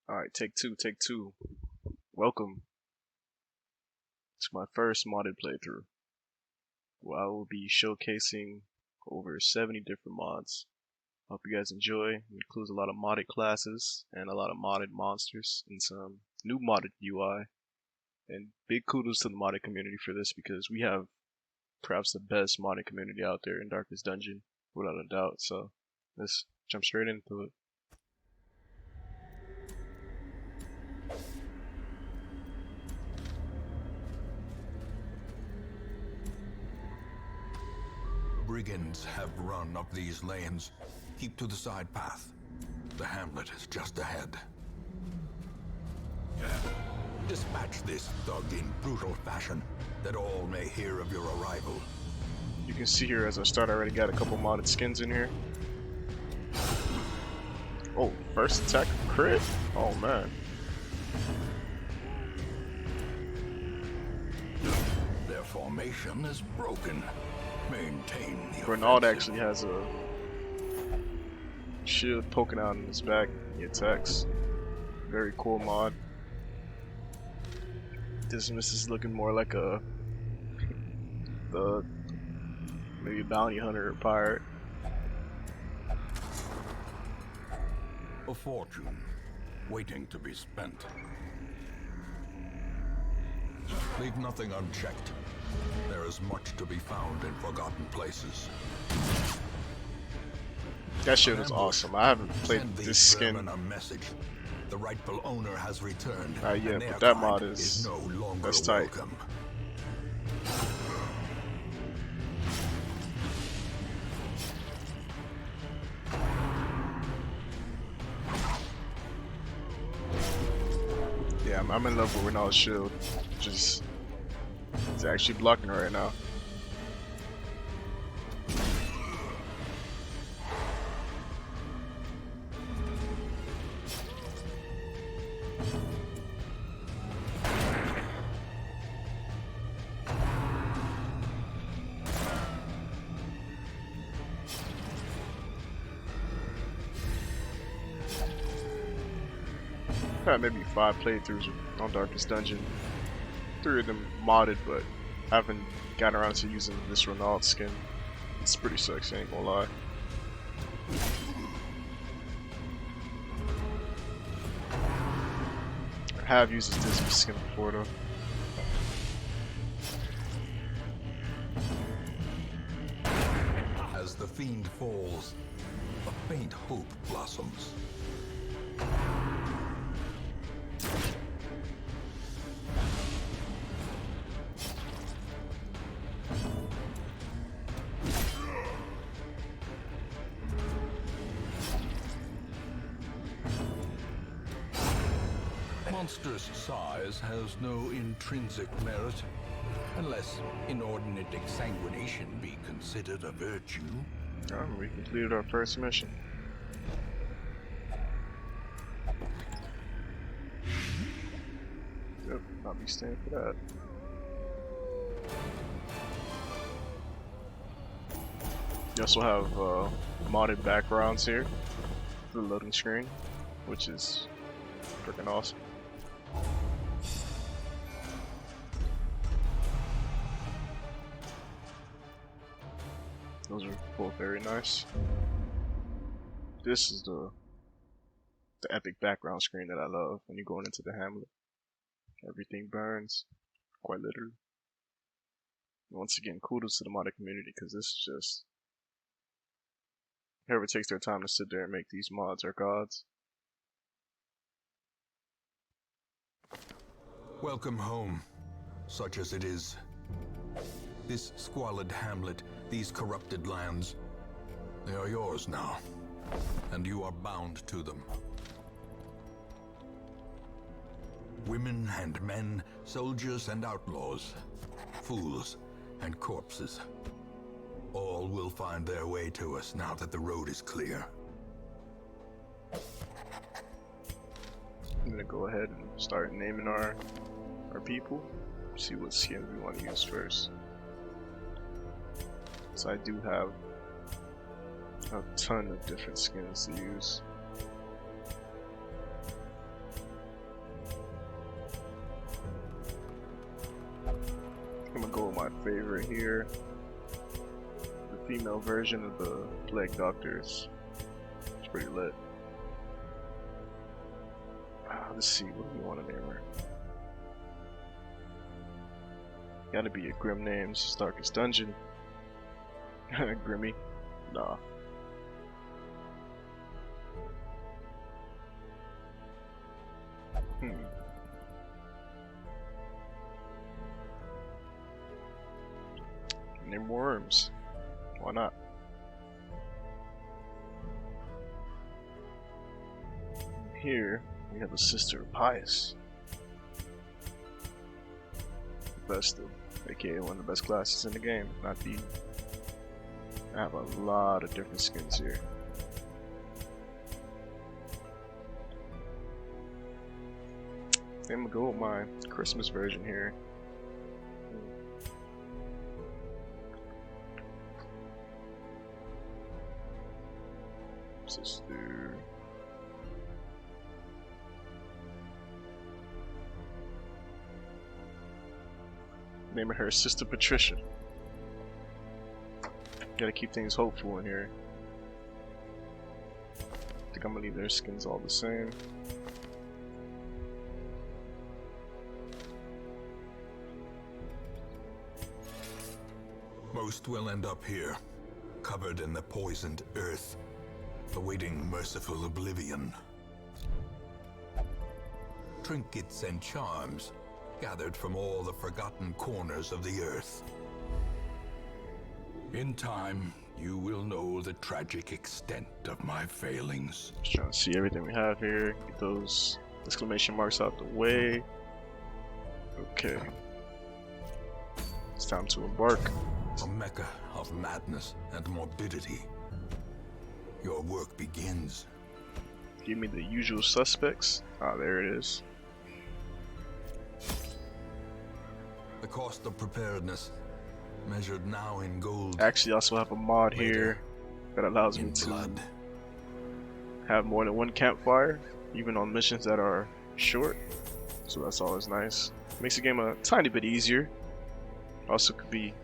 Alright, take two, take two. Welcome to my first modded playthrough, where I will be showcasing over 70 different mods. Hope you guys enjoy. It includes a lot of modded classes and a lot of modded monsters and some new modded UI. And big kudos to the modded community for this because we have perhaps the best modded community out there in Darkest Dungeon, without a doubt. So let's jump straight into it. Brigands have run up these lanes. Keep to the side path. The hamlet is just ahead. Dispatch this thug in brutal fashion, that all may hear of your arrival. You can see here as I start, I already got a couple modded skins in here. Oh, first attack crit? Oh man. Their formation is broken. Maintain the Bernard offensive. actually has a shield poking out in his back. He attacks. Very cool mod. This is looking more like maybe a bounty hunter or pirate. A fortune waiting to be spent. Leave nothing unchecked. There is much to be found in forgotten places. That shit is awesome. I haven't played Send this these skin vermin a message. The rightful owner has returned. not yet, and their but that kind mod is no longer that's tight. welcome. Yeah, I'm in love with Renald's shield. Just it's actually blocking her right now. Had maybe 5 playthroughs on Darkest Dungeon. 3 of them modded, but I haven't gotten around to using this Renald skin. It's pretty sexy, ain't gonna lie. I have used this Disney skin before though. As the fiend falls, a faint hope blossoms. Monstrous size has no intrinsic merit, unless inordinate exsanguination be considered a virtue. We completed our first mission. Yep, I'll be staying for that. You also have modded backgrounds here for the loading screen, which is freaking awesome. Those are both very nice. This is the epic background screen that I love when you're going into the hamlet. Everything burns, quite literally. Once again, kudos to the modded community because this is just whoever takes their time to sit there and make these mods are gods. Welcome home, such as it is. This squalid hamlet, these corrupted lands, they are yours now, and you are bound to them. Women and men, soldiers and outlaws, fools and corpses, all will find their way to us now that the road is clear. I'm gonna go ahead and start naming our people. See what skin we want to use first. So I do have a ton of different skins to use. favorite here. The female version of the Plague Doctors. It's pretty lit. Let's see, what do we want to name her? Gotta be a grim name. This is Darkest Dungeon. Grimmy? Nah. Name Worms. Why not? Here we have a Sister of Pious. The best of, aka one of the best classes in the game, not the. I have a lot of different skins here. I'm gonna go with my Christmas version here. Sister. Naming her Sister Patricia. Gotta keep things hopeful in here. I think I'm gonna leave their skins all the same. Most will end up here, covered in the poisoned earth, awaiting merciful oblivion. Trinkets and charms gathered from all the forgotten corners of the earth. In time, you will know the tragic extent of my failings. Just trying to see everything we have here. Get those exclamation marks out the way. Okay. It's time to embark. A mecca of madness and morbidity. Your work begins. Give me the usual suspects. Ah, there it is. The cost of preparedness, measured now in gold. Actually, I also have a mod here that allows me to blood. have more than one campfire, even on missions that are short. So that's always nice. Makes the game a tiny bit easier. Also could be,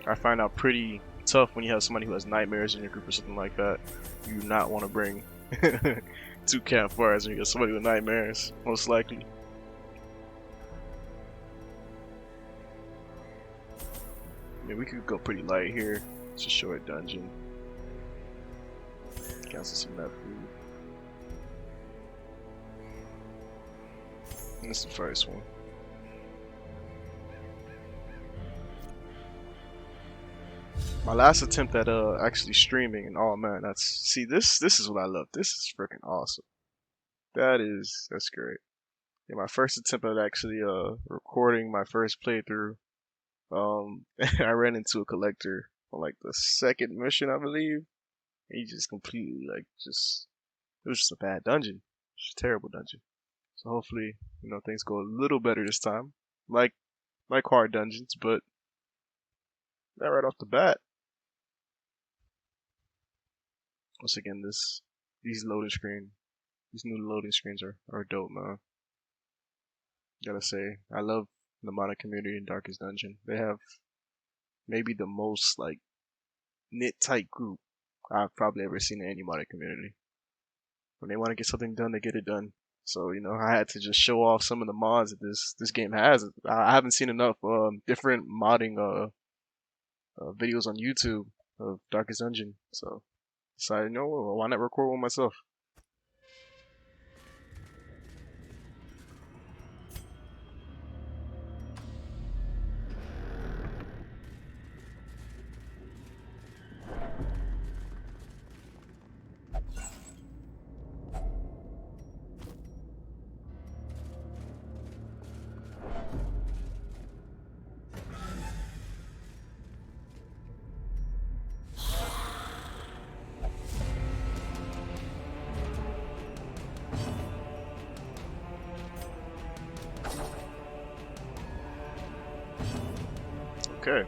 I find out, pretty tough when you have somebody who has nightmares in your group or something like that. You do not want to bring 2 campfires when you get somebody with nightmares, most likely. Yeah, we could go pretty light here. It's a short dungeon. Cancel some of that food. And this is the first one. My last attempt at actually streaming, and oh man, that's this is what I love. This is freaking awesome. That's great. Yeah, my first attempt at actually recording my first playthrough. I ran into a collector on like the second mission, I believe. And he just completely it was just a bad dungeon. Just a terrible dungeon. So hopefully, things go a little better this time. Like hard dungeons, but not right off the bat. Once again, these new loading screens are dope, man. Gotta say, I love the modded community in Darkest Dungeon. They have maybe the most knit tight group I've probably ever seen in any modded community. When they want to get something done, they get it done. So I had to just show off some of the mods that this game has. I haven't seen enough different modding videos on YouTube of Darkest Dungeon, so decided, why not record one myself? Okay.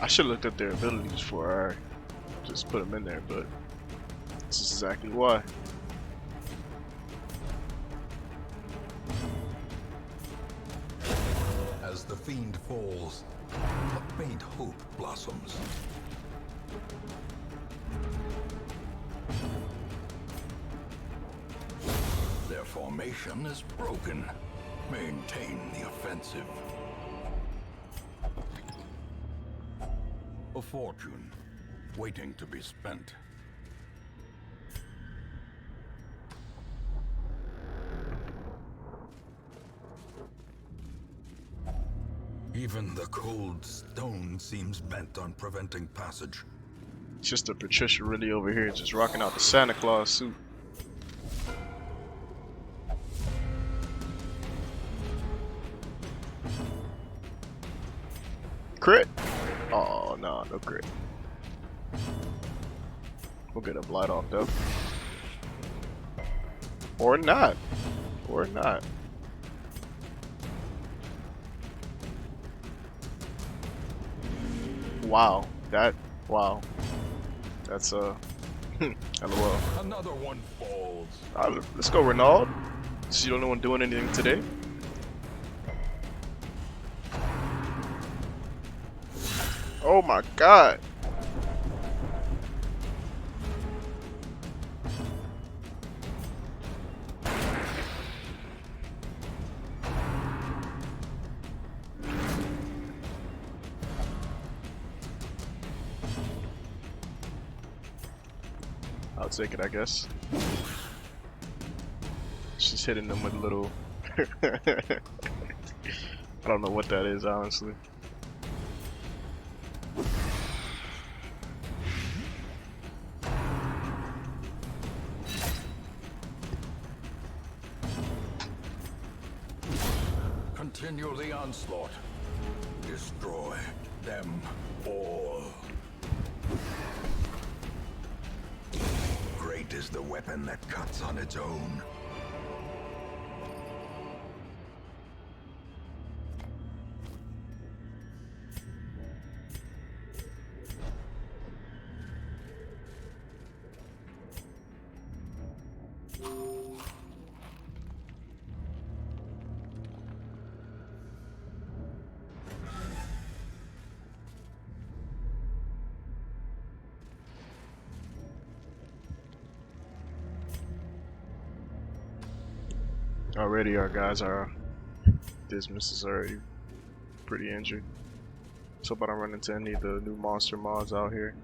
I should have looked up their abilities before I just put them in there, but this is exactly why. the fiend falls, a faint hope blossoms. Their formation is broken. Maintain the offensive. A fortune, waiting to be spent. Even the cold stone seems bent on preventing passage. It's just a Patricia really over here just rocking out the Santa Claus suit. Crit! Oh, no, no crit. We'll get a blight off though. Or not. Or not. Wow. Wow. That's LOL. Another one falls. Let's go, Renaud. Is you the only one doing anything today? Oh my god. I'll take it, I guess. She's hitting them with a little... I don't know what that is, honestly. Continue the onslaught. Destroy them all. Great is the weapon that cuts on its own. Already our guys are... Dismas is already pretty injured. So hope I don't run into any of the new monster mods out here.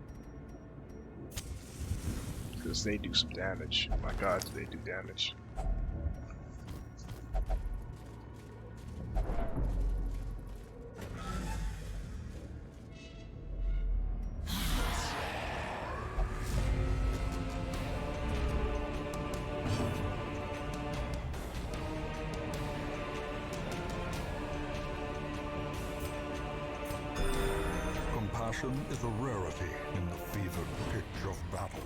Because they do some damage. My god, they do damage. Compassion is a rarity in the fevered pitch of battle.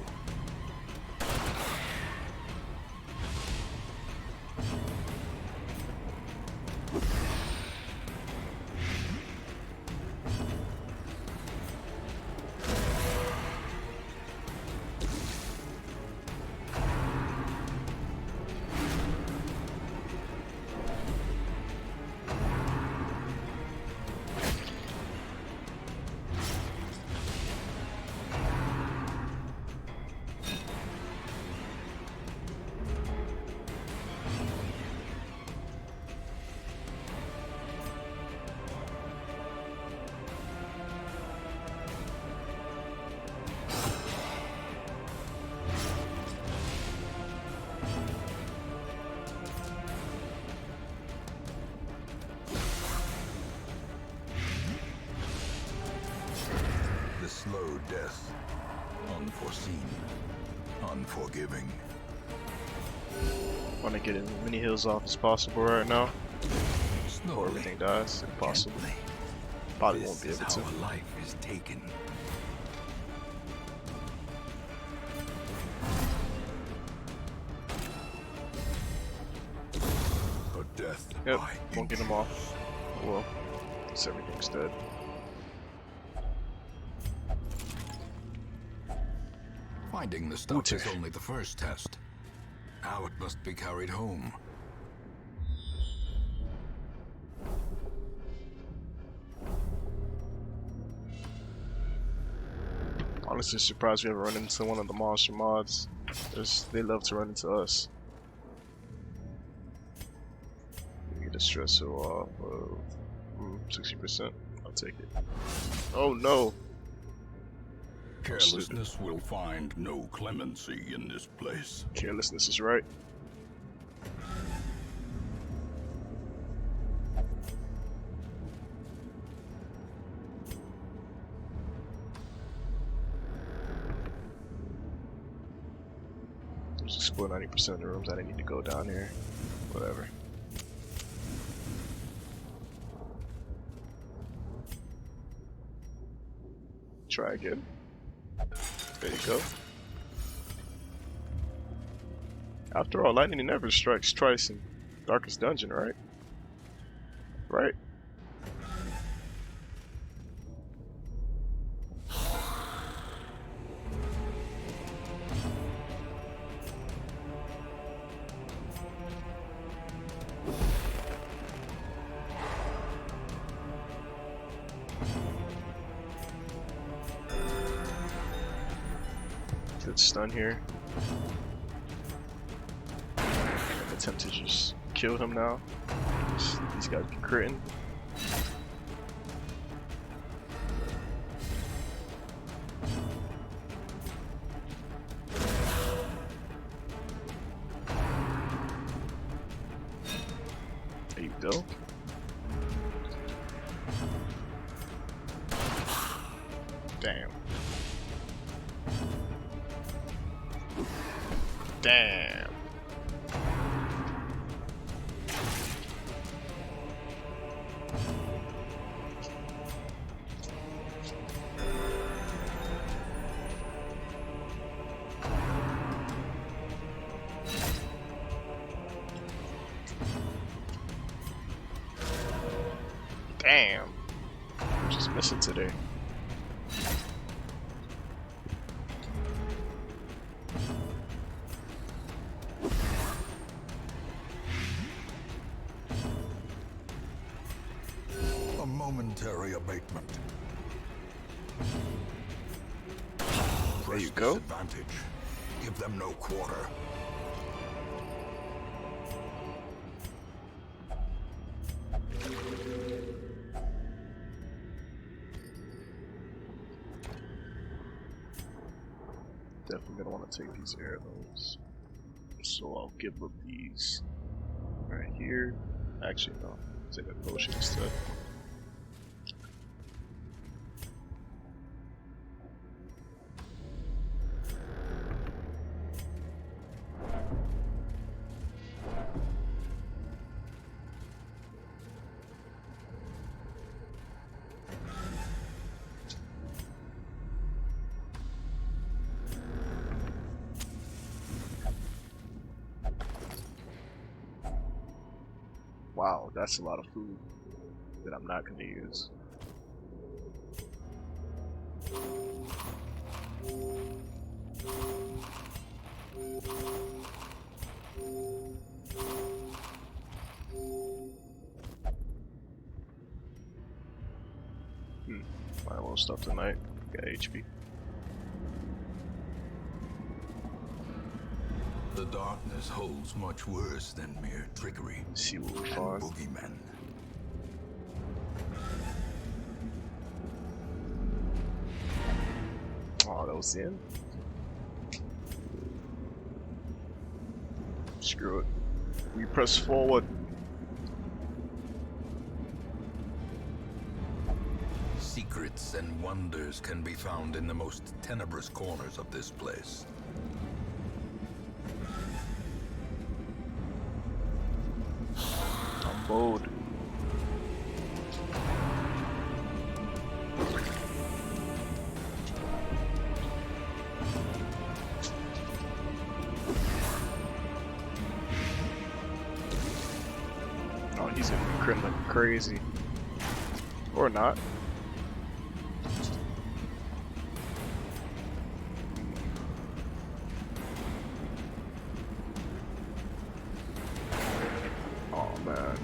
Slow death. Unforeseen. Unforgiving. Want to get as many heals off as possible right now. Slowly, Before everything dies, if possible. Probably won't be able to. How a life is taken. A death. Yep, won't get him off. Well, guess everything's dead. Finding the stuff is only the first test. Now it must be carried home. Honestly, surprised we ever run into one of the monster mods. They love to run into us. We get a stressor off of 60%. I'll take it. Oh no! Carelessness will find no clemency in this place. Carelessness is right. Just explore 90% of the rooms. I didn't need to go down here. Whatever. Try again. There you go. After all, lightning never strikes twice in Darkest Dungeon, right? Right? Good stun here. Attempt to just kill him now. These guys be critting. There you go. Damn. Damn. Damn. I'm just missing today. A momentary abatement. There you go. Advantage. Give them no quarter. Definitely gonna want to take these arrows. So I'll give up these right here. Actually, no. Take a potion instead. Wow, that's a lot of food that I'm not going to use. Might well stop tonight. Got HP. The darkness holds much worse than mere trickery See what we and find. boogeymen. Oh, that was the end. Screw it. We press forward. Secrets and wonders can be found in the most tenebrous corners of this place. I'm bold. Oh, he's gonna be critting like crazy. Or not. Oh man.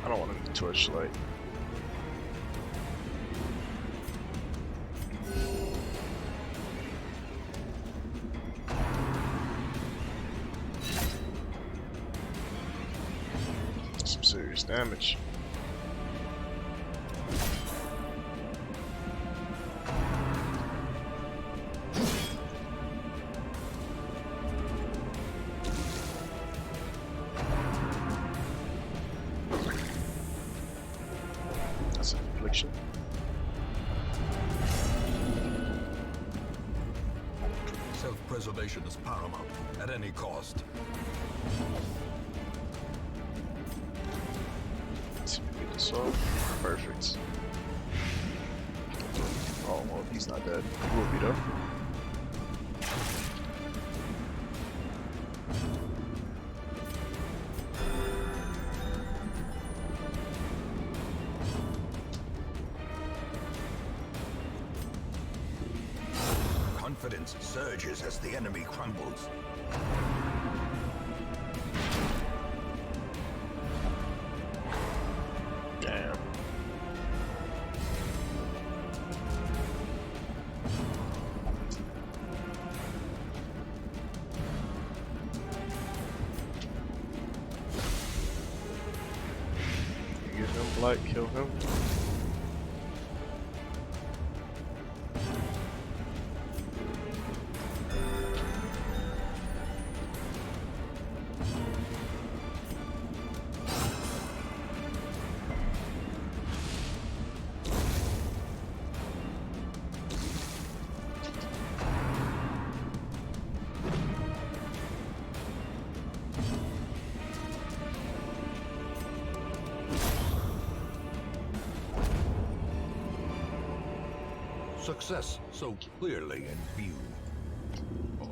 I don't want any torchlight. Some serious damage. That's an affliction. Self-preservation is paramount at any cost. Let's see if we get this off. Perfect. Oh, well, he's not dead. He will be though. Confidence surges as the enemy crumbles. Damn. Get him, Blight, kill him. Success so clearly in view.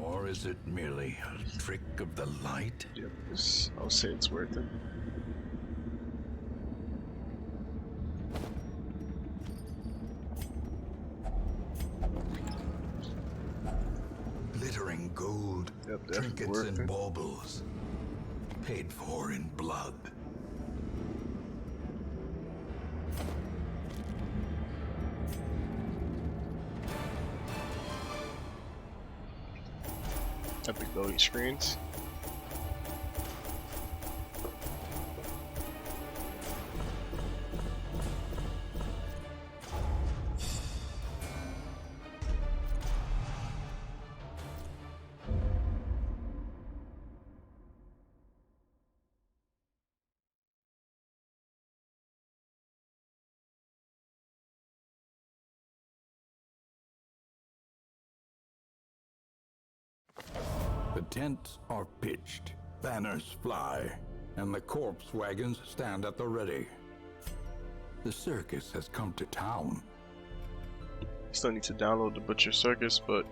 Or is it merely a trick of the light? Yep, I'll say it's worth it. Glittering gold, Yep, definitely trinkets worth and it. baubles, paid for in blood. Epic loading screens. The tents are pitched, banners fly, and the corpse wagons stand at the ready. The circus has come to town. Still need to download the Butcher Circus, but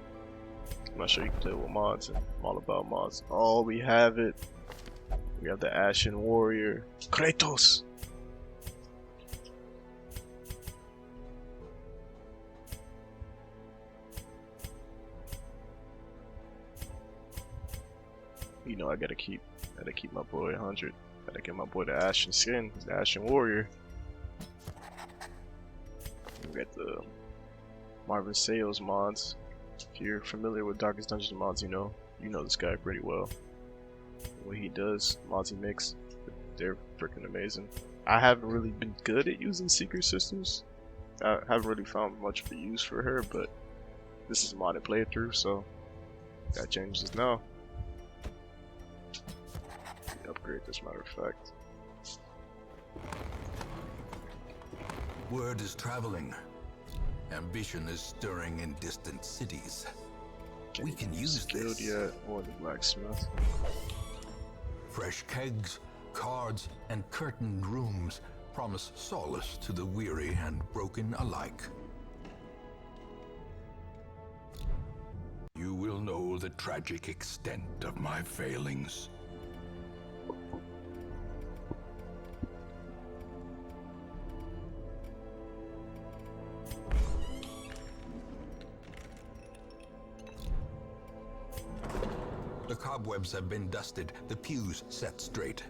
I'm not sure you can play with mods, and I'm all about mods. Oh, we have it. We have the Ashen Warrior, Kratos. You know I gotta keep my boy 100. Gotta get my boy the Ashen Skin, the Ashen Warrior. We got the Marvin Sales mods. If you're familiar with Darkest Dungeon mods, you know this guy pretty well. What he does, mods he makes, they're freaking amazing. I haven't really been good at using Secret Sisters. I haven't really found much of a use for her, but this is a modded playthrough, so that changes now. Upgrade, as a matter of fact. Word is traveling. Ambition is stirring in distant cities. We can use Skilled this. yet, or the blacksmith. Fresh kegs, cards, and curtained rooms promise solace to the weary and broken alike. You will know the tragic extent of my failings. The cobwebs have been dusted, the pews set straight.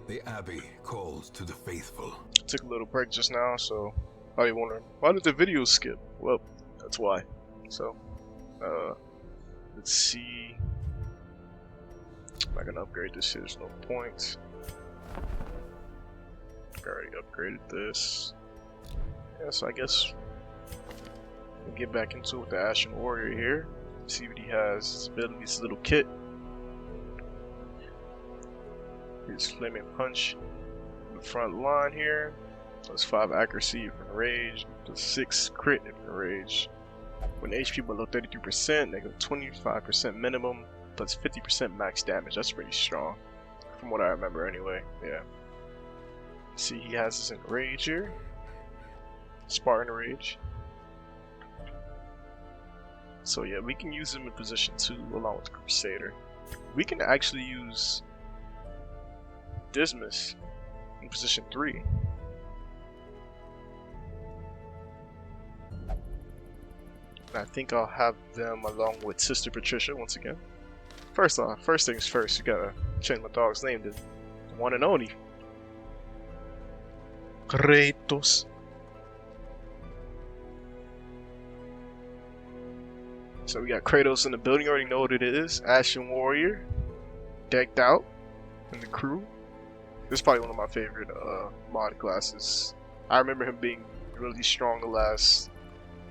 The Abbey calls to the faithful. Took a little break just now, so probably wondering, why did the video skip? Well, that's why. So, let's see. I'm not gonna upgrade this here, there's no point. I already upgraded this. Yeah, so I guess we'll get back into it with the Ashen Warrior here. See what he has. Abilities, little kit. His Flaming Punch in the front line here. Plus 5 accuracy if enraged. Plus 6 crit if enraged. When HP below 33%, they go 25% minimum. Plus 50% max damage. That's pretty strong. From what I remember anyway. Yeah. See, he has his Enrage here. Spartan Rage. So yeah, we can use him in position 2 along with the Crusader. We can actually use Dismas in position 3. And I think I'll have them along with Sister Patricia once again. First things first, you gotta change my dog's name to the one and only Kratos. So we got Kratos in the building, you already know what it is. Ashen Warrior, decked out in the crew. This is probably one of my favorite mod classes. I remember him being really strong the last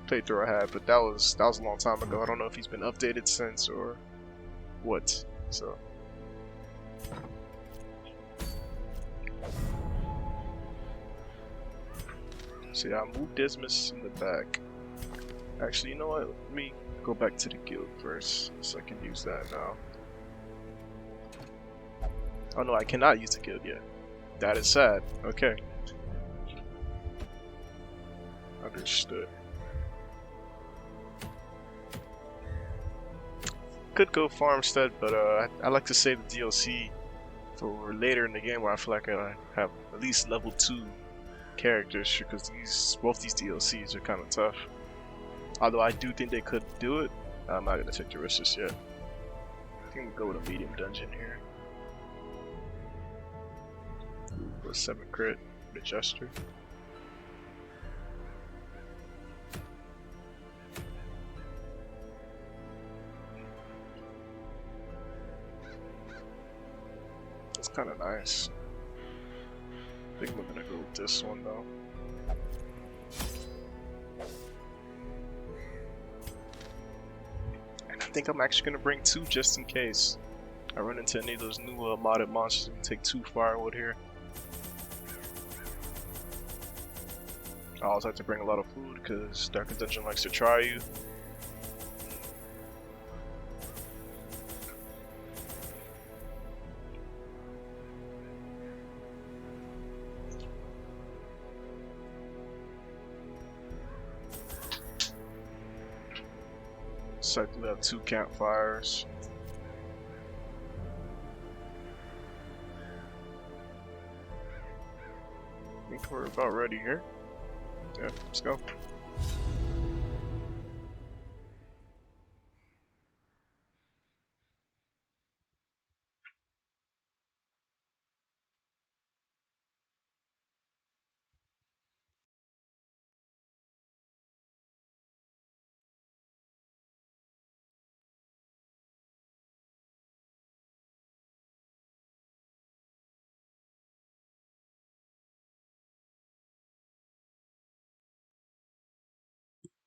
playthrough I had, but that was a long time ago. I don't know if he's been updated since or what. So yeah, I moved Dismas in the back. Actually, you know what? Let me go back to the guild first, so I can use that now. Oh no, I cannot use the guild yet. That is sad. Okay. Understood. Could go Farmstead, but I like to save the DLC for later in the game where I feel like I have at least level 2 characters, because both these DLCs are kind of tough. Although I do think they could do it, I'm not gonna take the risk just yet. I think we'll go with a medium dungeon here. Plus 7 crit, the Jester. That's kind of nice. I think we're gonna go with this one though. And I think I'm actually gonna bring 2 just in case I run into any of those new modded monsters. And take 2 firewood here. I always like to bring a lot of food because Dark Dungeon likes to try you. So I do have 2 campfires. I think we're about ready here. Yeah, let's go.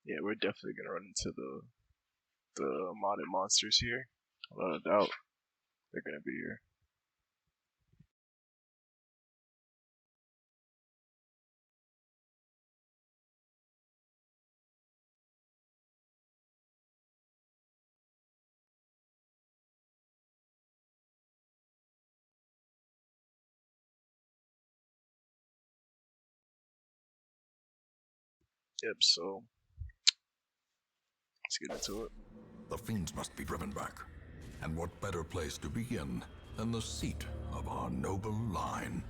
Yeah, we're definitely gonna run into the modded monsters here. Without a doubt, they're gonna be here. Yep, so let's get into it. The fiends must be driven back. And what better place to begin than the seat of our noble line?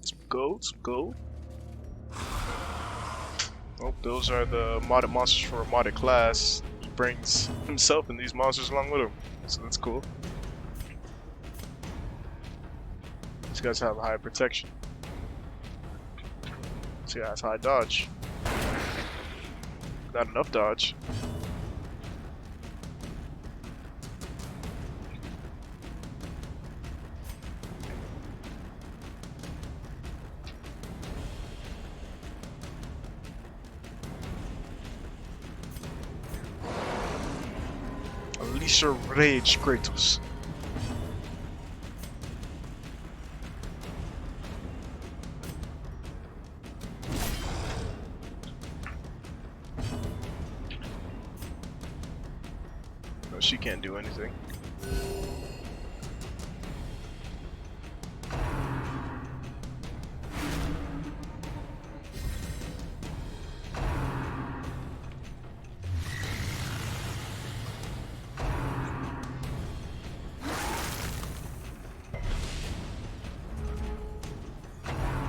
Some gold, some gold. Oh, those are the modded monsters for a modded class. He brings himself and these monsters along with him, so that's cool. These guys have high protection. This guy has high dodge. Not enough dodge. Unleash your rage, Kratos. No, she can't do anything.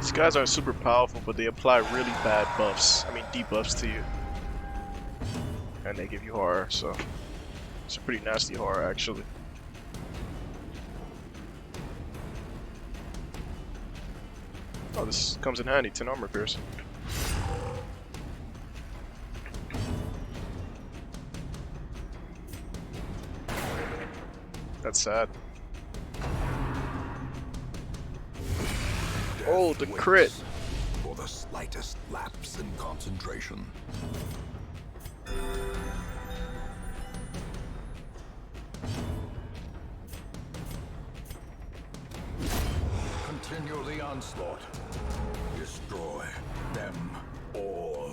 These guys aren't super powerful, but they apply really bad buffs. I mean, debuffs to you. And they give you horror, so it's a pretty nasty horror, actually. Oh, this comes in handy, 10 armor piercing. That's sad. Oh, the crit! For the slightest lapse in concentration. Continue the onslaught. Destroy them all.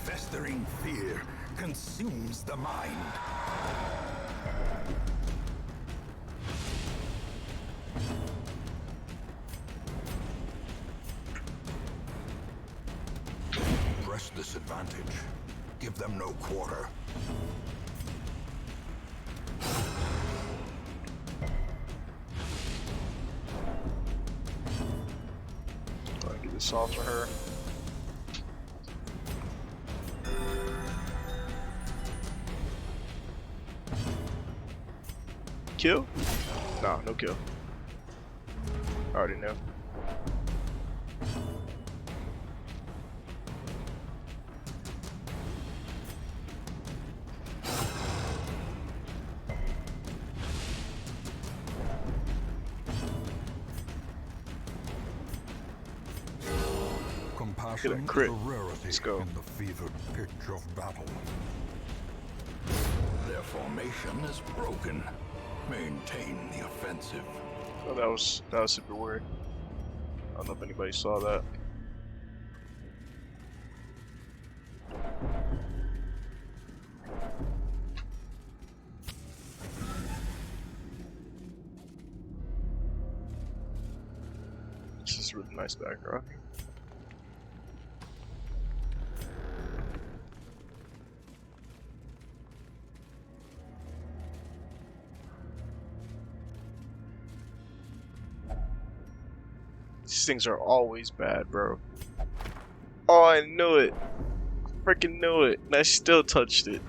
Festering fear consumes the mind. Press this advantage. Give them no quarter. I'll get this off for her. Kill? Nah, no kill. I already know. Compassion crit. is a rarity Let's go. in the fevered pitch of battle. Their formation is broken. Maintain the offensive. Oh, that was super weird. I don't know if anybody saw that. This is a really nice background. These things are always bad, bro. Oh, I knew it. Freaking knew it. And I still touched it.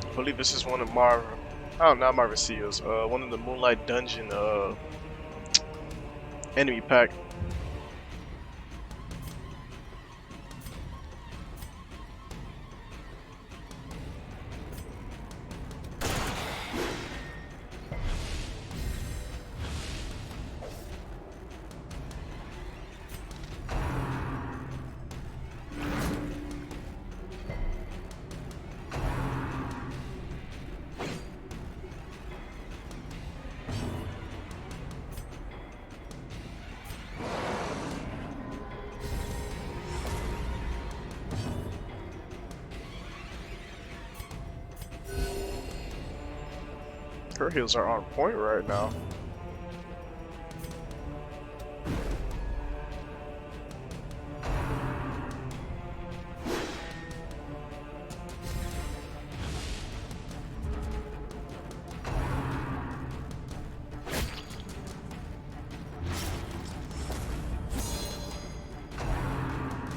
I believe this is one of Marvel. Oh, not Marvel Seals. One of the Moonlight Dungeon enemy pack. Her heals are on point right now.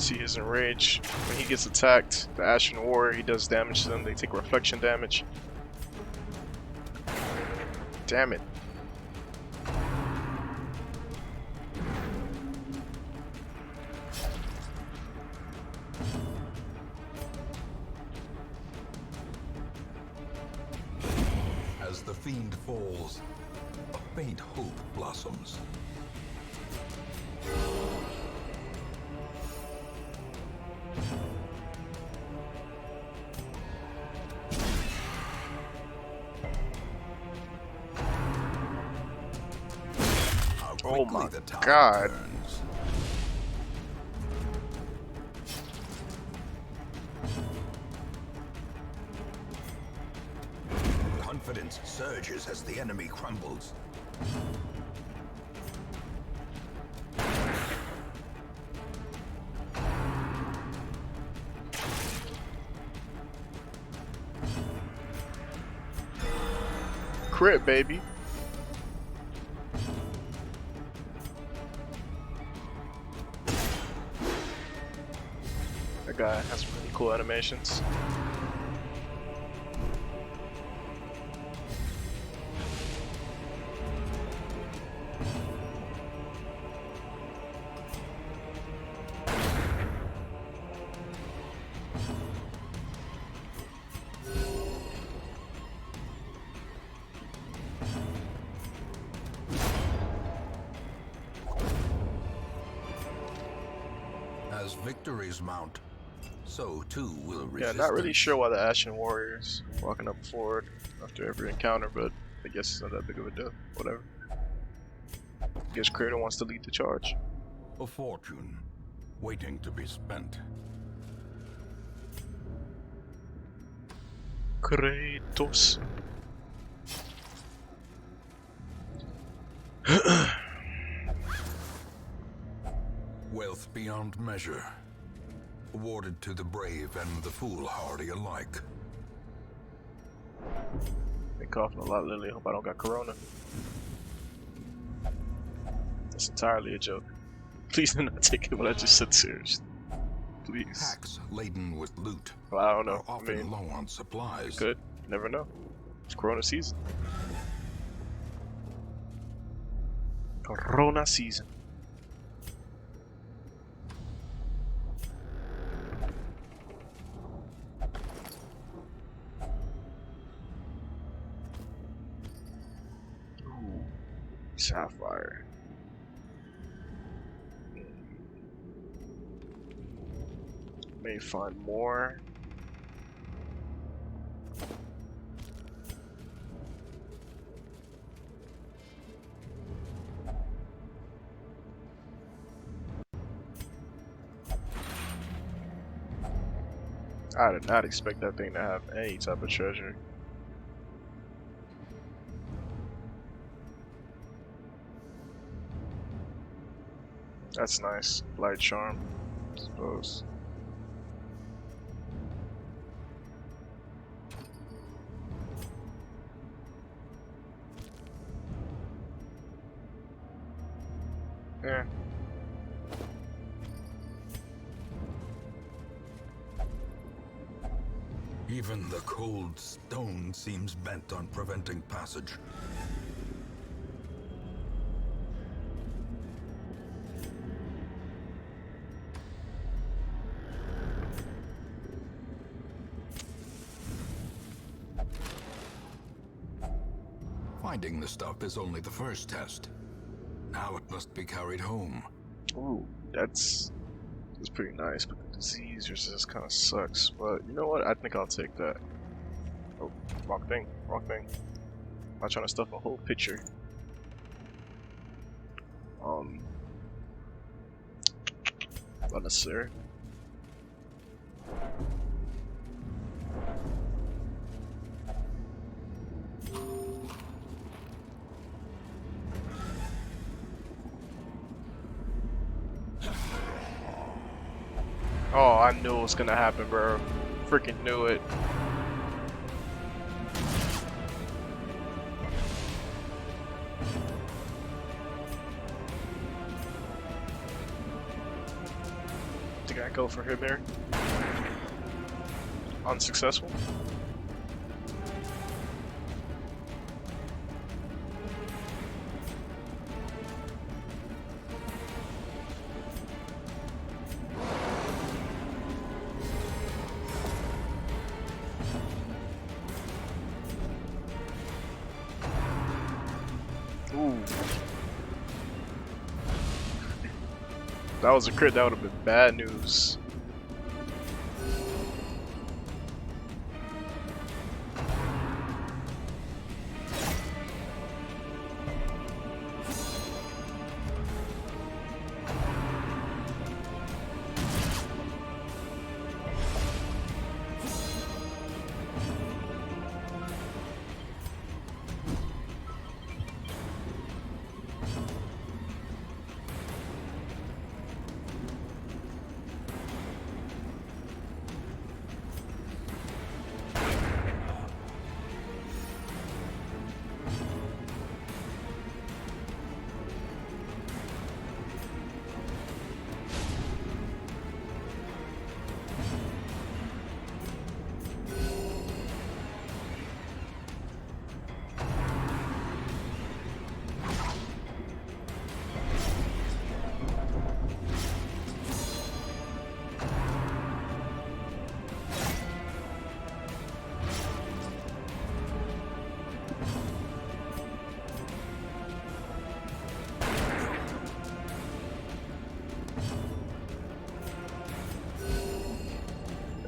See his enrage. When he gets attacked, the Ashen Warrior, he does damage to them. They take reflection damage. Damn it. As the fiend falls, a faint hope blossoms. How Oh quickly my the tide God. turns. Confidence surges as the enemy crumbles. Crit, baby. That guy has some really cool animations. As victories mount, so too will Yeah, resistance. not really sure why the Ashen Warriors walking up forward after every encounter, but I guess it's not that big of a deal. Whatever. I guess Kratos wants to lead the charge. A fortune waiting to be spent. Kratos. Wealth beyond measure, awarded to the brave and the foolhardy alike. Been coughing a lot lately. Hope I don't got corona. That's entirely a joke. Please do not take it what I just said seriously. Please. Packs laden with loot Well, I don't are know. I often mean, low on supplies. good. You never know. It's Corona season. Corona season. Ooh, sapphire. May find more. I did not expect that thing to have any type of treasure. That's nice. Light charm, I suppose. Yeah. Even the cold stone seems bent on preventing passage. Finding the stuff is only the first test. Now it must be carried home. Ooh, that's pretty nice, but the disease just kind of sucks. But you know what? I think I'll take that. Oh, wrong thing, wrong thing. I'm not trying to stuff a whole picture. Not necessary. Oh, I knew it was gonna happen, bro. Freaking knew it. I think I Can't go for him here. Unsuccessful. Ooh. That was a crit, that would have been bad news.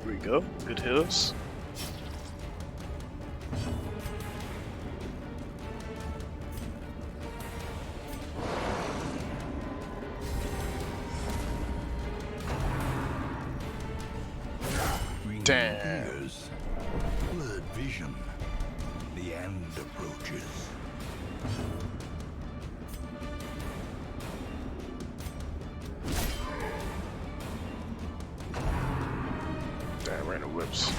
There we go. Good hills. Damn. Ears, blurred vision. The end approaches. Damn, random whips.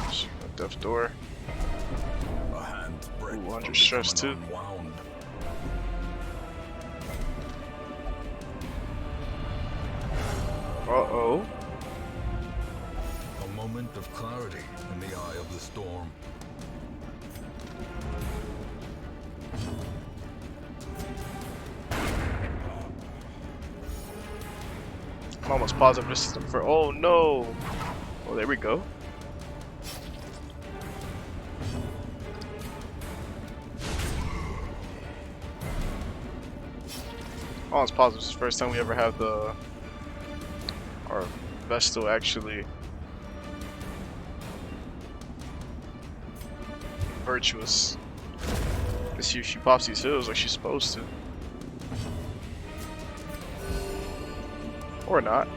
Death door. A hand's breadth Ooh, under from stress, becoming too. unwound. Uh-oh. A moment of clarity in the eye of the storm. I'm almost positive this is the first. Oh no! Oh, there we go. Almost positive this is the first time we ever have our Vestal actually virtuous. Let's see if she pops these hills like she's supposed to. Or not.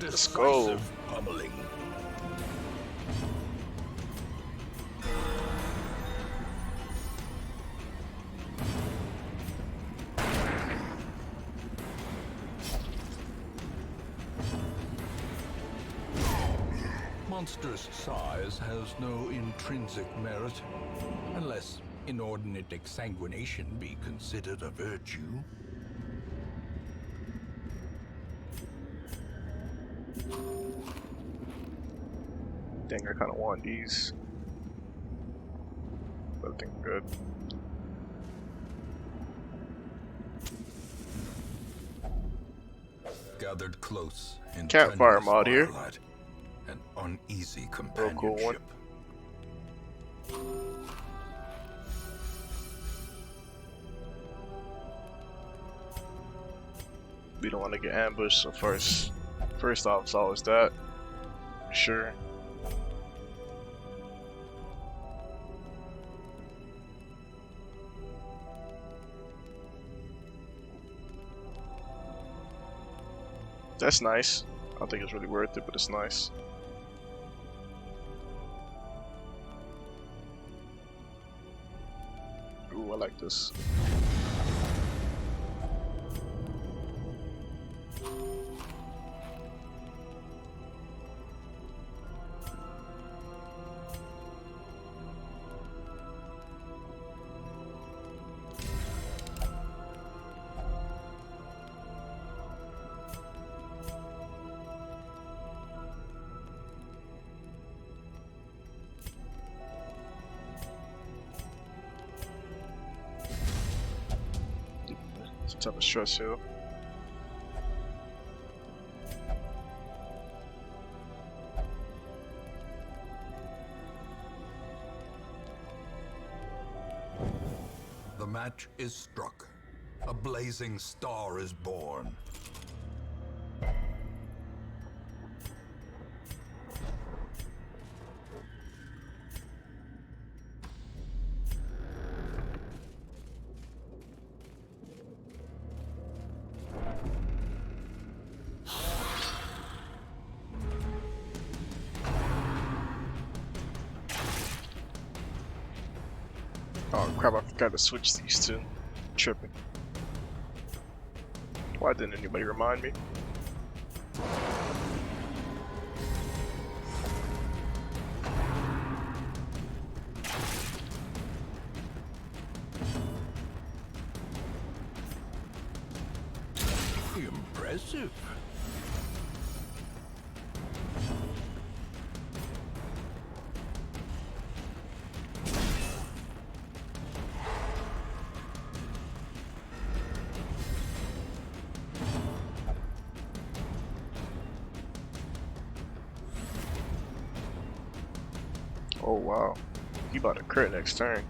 Let's go. Decisive pummeling. Monstrous size has no intrinsic merit, unless inordinate exsanguination be considered a virtue. Dang, I kind of want these. But I think I'm good. Gathered close in Campfire tenuous mod here. twilight, an uneasy Real cool one. companionship. We don't want to get ambushed, so first off is always that. Sure. That's nice. I don't think it's really worth it, but it's nice. Ooh, I like this. type of stress hill. The match is struck. A blazing star is born. Oh crap, I forgot to switch these two. Tripping. Why didn't anybody remind me? Impressive. Oh wow. You about to crit next turn.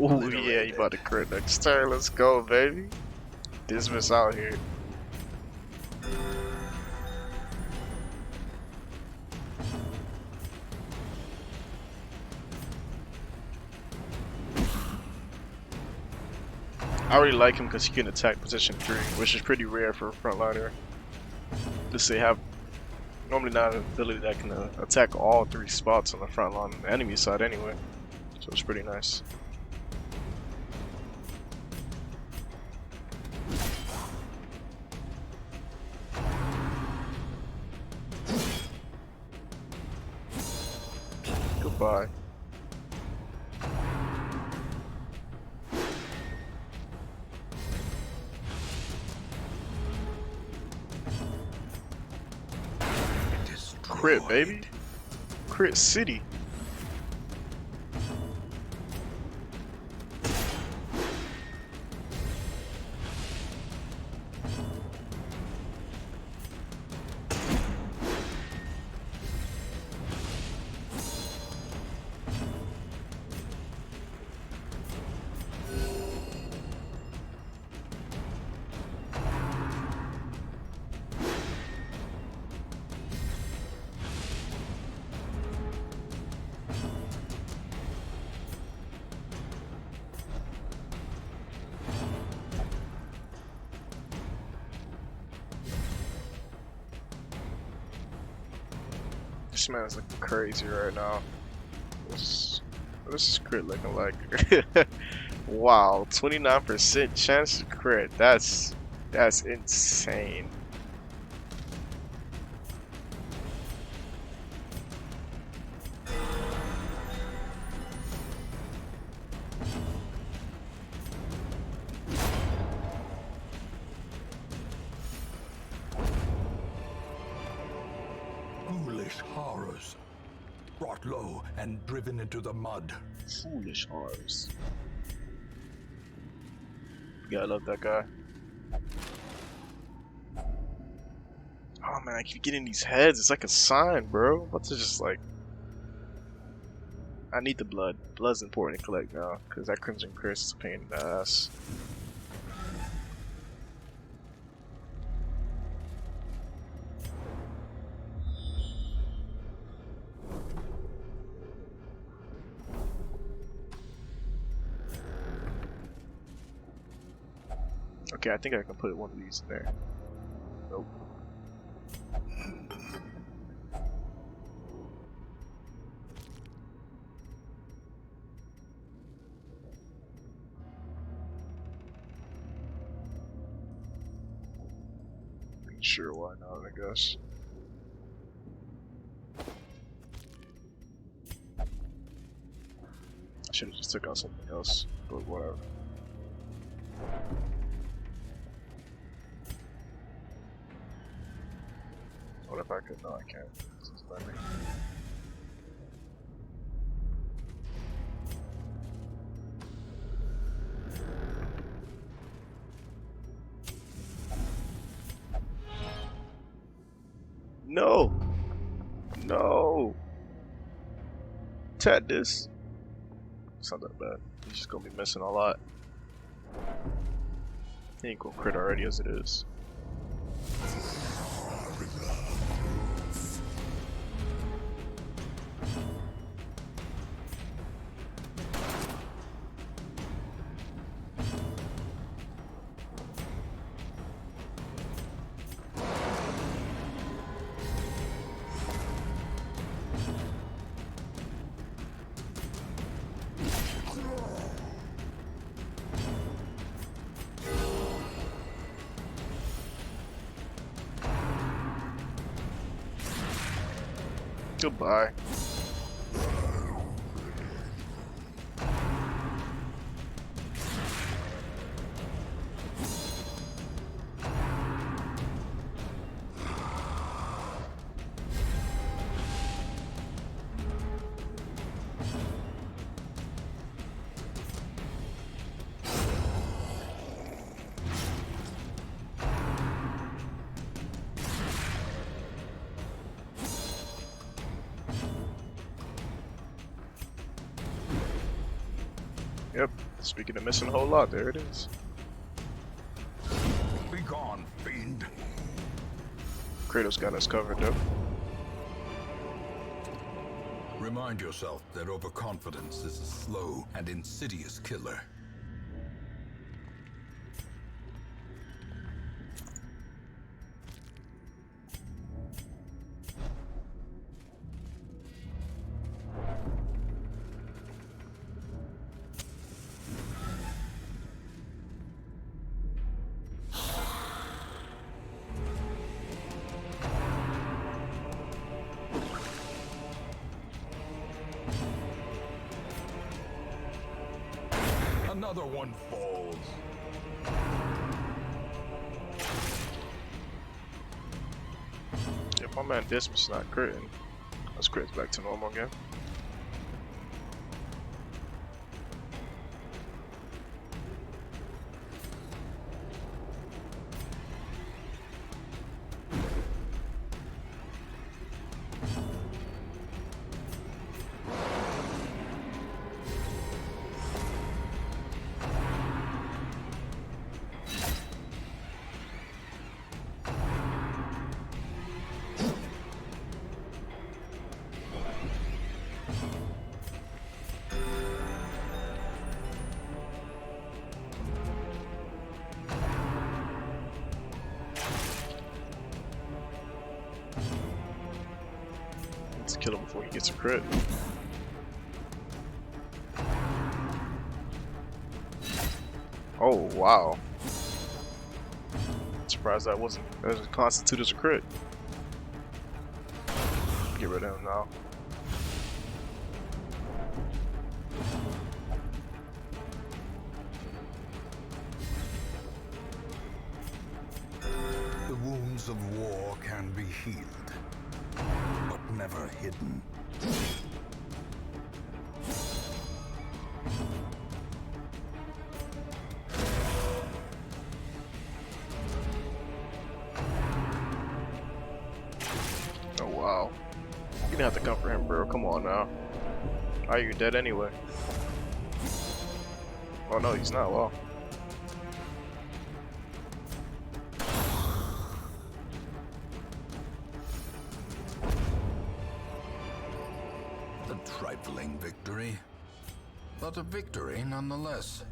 Oh yeah, you about to crit next turn. Let's go, baby. Dismiss out here. I really like him because he can attack position 3, which is pretty rare for a frontliner. Just they have normally not an ability that can attack all 3 spots on the front line, on the enemy side anyway. So it's pretty nice. Goodbye. Crit, baby. Crit City. This man's looking crazy right now. This is crit looking like. Wow, 29% chance to crit. That's insane. Foolish horrors. Brought low and driven into the mud. Foolish horrors. Yeah, I love that guy. Oh man, I keep getting these heads. It's like a sign, bro. What's it just like? I need the blood. Blood's important to collect now, because that Crimson Curse is a pain in the ass. Okay, I think I can put one of these in there. Nope. Sure, why not, I guess. I should have just took out something else, but whatever. What if I could? No, I can't. This is letting me. No! No! This. It's not that bad. He's just gonna be missing a lot. He ain't gonna crit already as it is. Goodbye. Yep, speaking of missing a whole lot, there it is. Be gone, fiend. Kratos got us covered though. Remind yourself that overconfidence is a slow and insidious killer. Another one falls. If my man Dismas not critting, let's crit back to normal again. Let's kill him before he gets a crit. Oh wow. Surprised that doesn't constitute as a crit. Get rid of him now. The wounds of war can be healed, but never hidden. Oh wow. You're gonna have to come for him, bro. Come on now. Are you dead anyway? Oh no, he's not. Well. A trifling victory, but a victory nonetheless.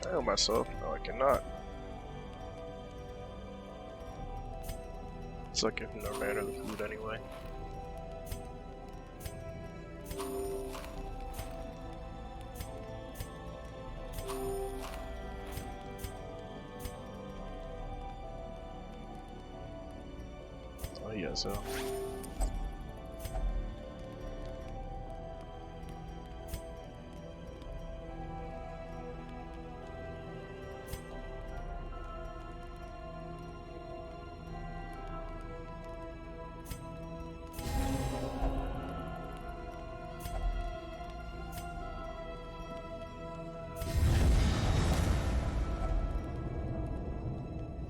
I heal myself. No, I cannot. It's like if no matter the food anyway. as hell.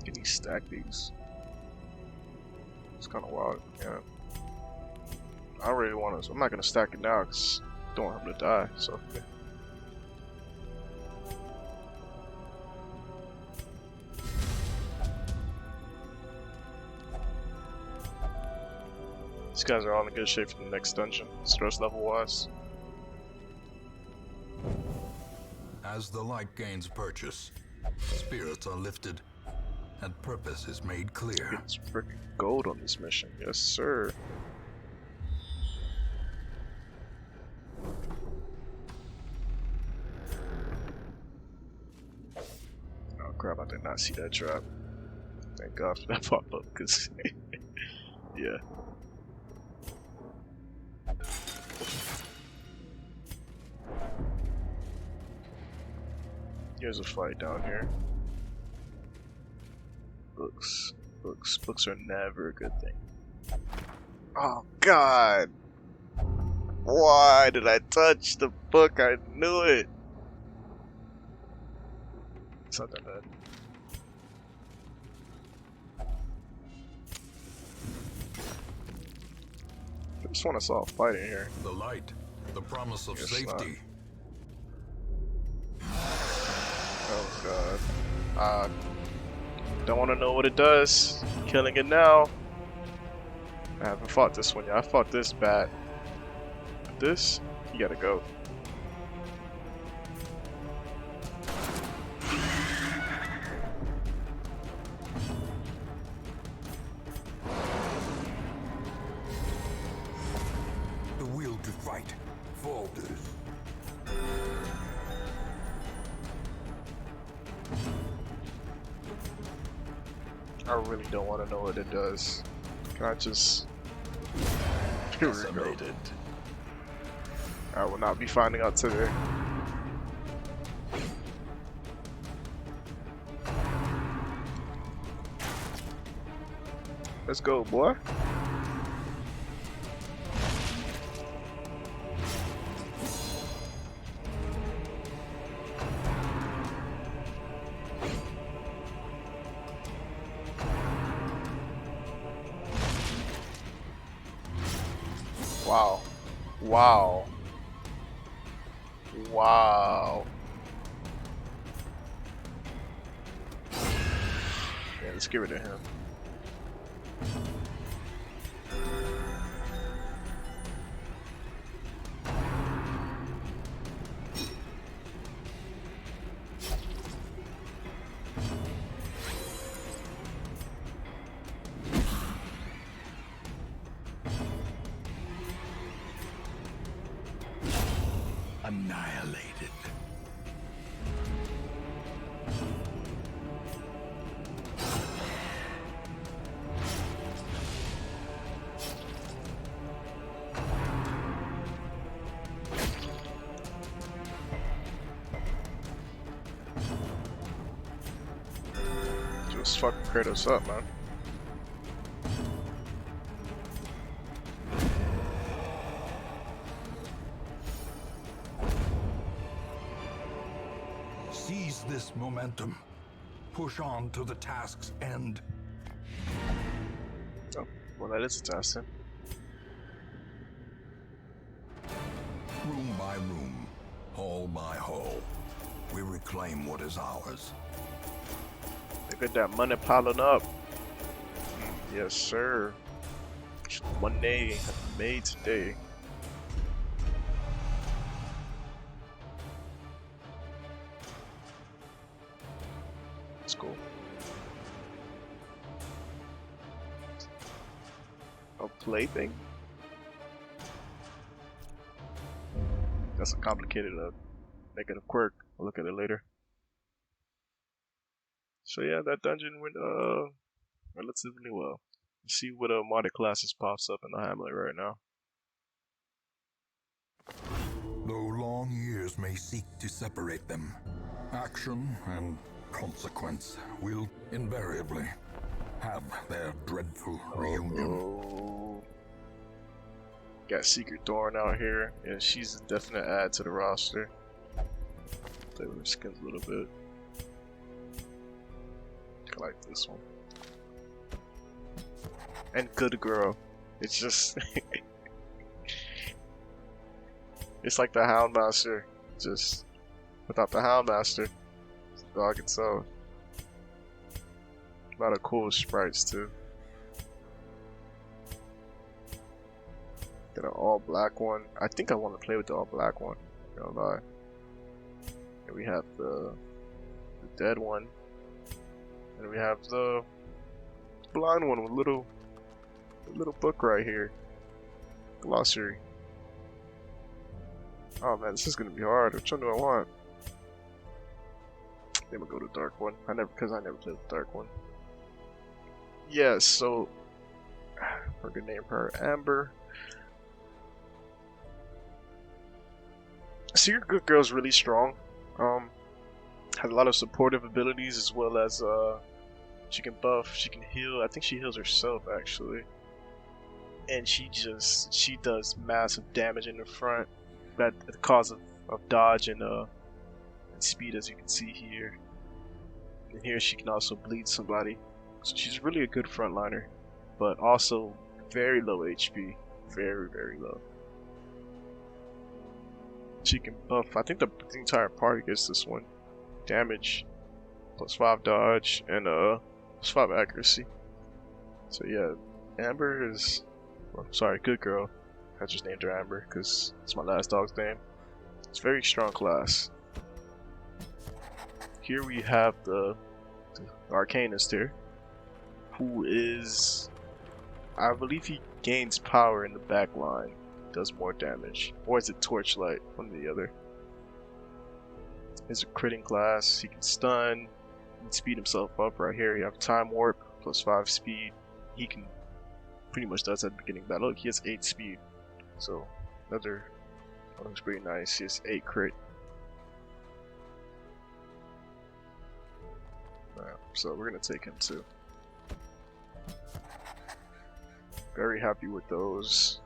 Can you stack these? It's kind of wild, yeah. I really want to. I'm not gonna stack it now because I don't want him to die. So. Yeah. These guys are all in good shape for the next dungeon, stress level wise. As the light gains purchase, spirits are lifted, and purpose is made clear. It's freaking gold on this mission, yes sir. Oh crap! I did not see that trap. Thank God for that pop up, cause yeah. Here's a fight down here. Books are never a good thing. Oh God! Why did I touch the book? I knew it. It's not that bad. I just want to saw a fight in here. The light, the promise of Yes, safety. Oh God. Don't want to know what it does. Killing it now. I haven't fought this one yet. I fought this bad. This, you gotta go. The will to fight falters. I really don't want to know what it does. Can I just... Here we go. I will not be finding out today. Let's go, boy. Wow. Wow. Wow. Yeah, let's get rid of him. Annihilated. Just fucking Kratos up, man. Seize this momentum. Push on to the task's end. Oh, well, that is a task then. Room by room, hall by hall, we reclaim what is ours. Look at that money piling up. Yes, sir. One day made today. Let's go. A plaything? That's a complicated negative quirk. I'll look at it later. So yeah, that dungeon went relatively well. Let's see what modded classes pops up in the Hamlet right now. Though long years may seek to separate them, action and consequence will invariably have their dreadful reunion. Oh. Got Secret Dawn out here, and she's a definite add to the roster. Play with her skins a little bit. I like this one. And Good Girl. It's just it's like the Houndmaster, just without the Houndmaster. It's the dog itself. A lot of cool sprites too. Got an all black one. I think I want to play with the all black one. No lie. And we have the dead one. And we have the blind one with a little book right here. Glossary. Oh man, this is gonna be hard. Which one do I want? I'm gonna go to dark one. Because I never played the dark one. Yeah, so we're gonna name her Amber. So your Good Girl's really strong. Has a lot of supportive abilities as well as she can buff, she can heal. I think she heals herself actually. And she does massive damage in the front at the cause of dodge and speed, as you can see here. And here she can also bleed somebody. So she's really a good frontliner, but also very low HP. Very, very low. She can buff, I think the entire party gets this one. Damage, +5 dodge, and +5 accuracy. So yeah, Amber is, well, sorry, Good Girl. I just named her Amber because it's my last dog's name. It's a very strong class. Here we have the Arcanist here, who is, I believe he gains power in the back line, does more damage, or is it Torchlight? One or the other. Is a critting class. He can stun, he can speed himself up. Right here, you have Time Warp, +5 speed. He can pretty much does at the beginning of battle. Look, he has 8 speed, so another one looks pretty nice. He has 8 crit. So we're gonna take him too. Very happy with those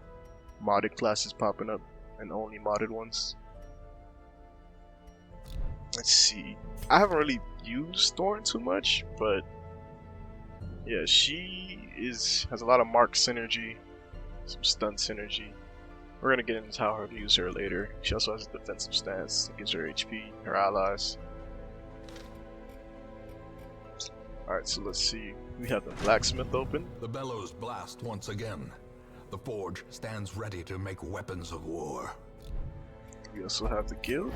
modded classes popping up, and only modded ones. Let's see. I haven't really used Thorn too much, but yeah, she has a lot of mark synergy, some stun synergy. We're gonna get into how to use her later. She also has a defensive stance that gives her HP, her allies. Alright, so let's see. We have the blacksmith open. The bellows blast once again. The forge stands ready to make weapons of war. We also have the guild.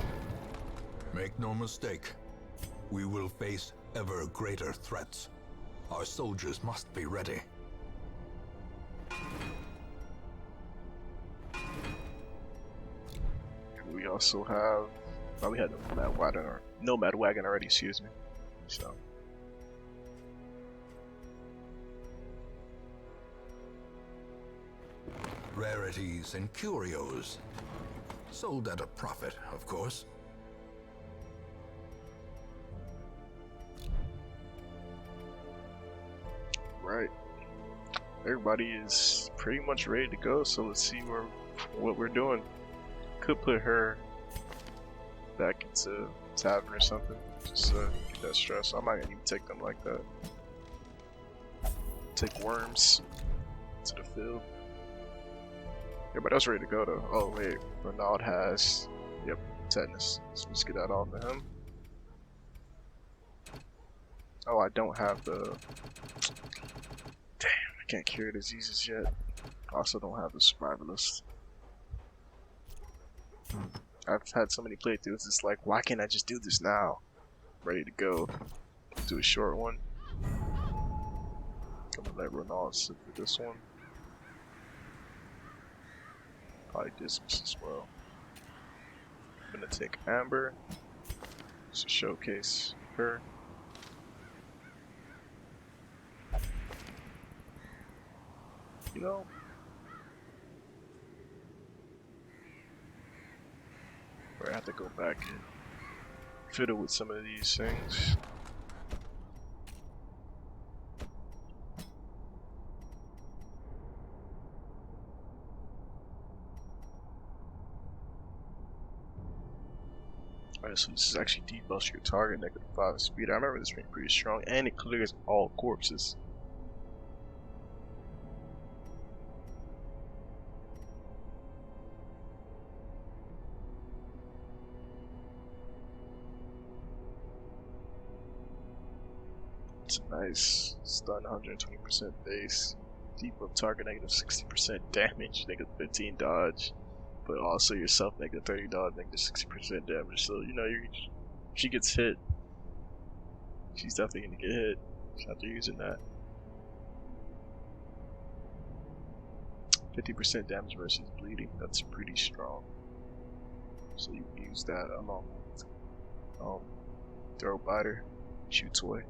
Make no mistake, we will face ever greater threats. Our soldiers must be ready. We also have, oh, we had Nomad Wagon already, excuse me. So Rarities and curios. Sold at a profit, of course. right, everybody is pretty much ready to go. So let's see what we're doing. Could put her back into tavern or something, just get that stress. I might even take them like that. Take worms to the field. Everybody else ready to go though. Oh wait, Renaud has, yep, tetanus. So let's get that off of him. Oh, I don't have the, damn, I can't cure diseases yet. I also don't have the survivalist. I've had so many playthroughs, it's like, why can't I just do this now? Ready to go. Do a short one. I'm gonna let Renaud sit for this one. Probably Dismas as well. I'm gonna take Amber to showcase her. You know, I have to go back and fiddle with some of these things. Alright, so this is actually debuffs your target -5 speed. I remember this being pretty strong, and it clears all corpses. It's a nice stun, 120% base. Debuff target -60% damage, -15 dodge. But also yourself -30 dodge, -60% damage. So you know she gets hit. She's definitely gonna get hit after using that. 50% damage versus bleeding. That's pretty strong. So you can use that along with throw biter, shoot toy.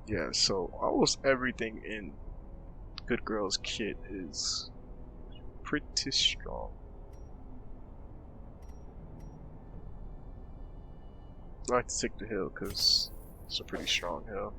Yeah, so almost everything in Good Girl's kit is pretty strong. I like to take the hill because it's a pretty strong hill.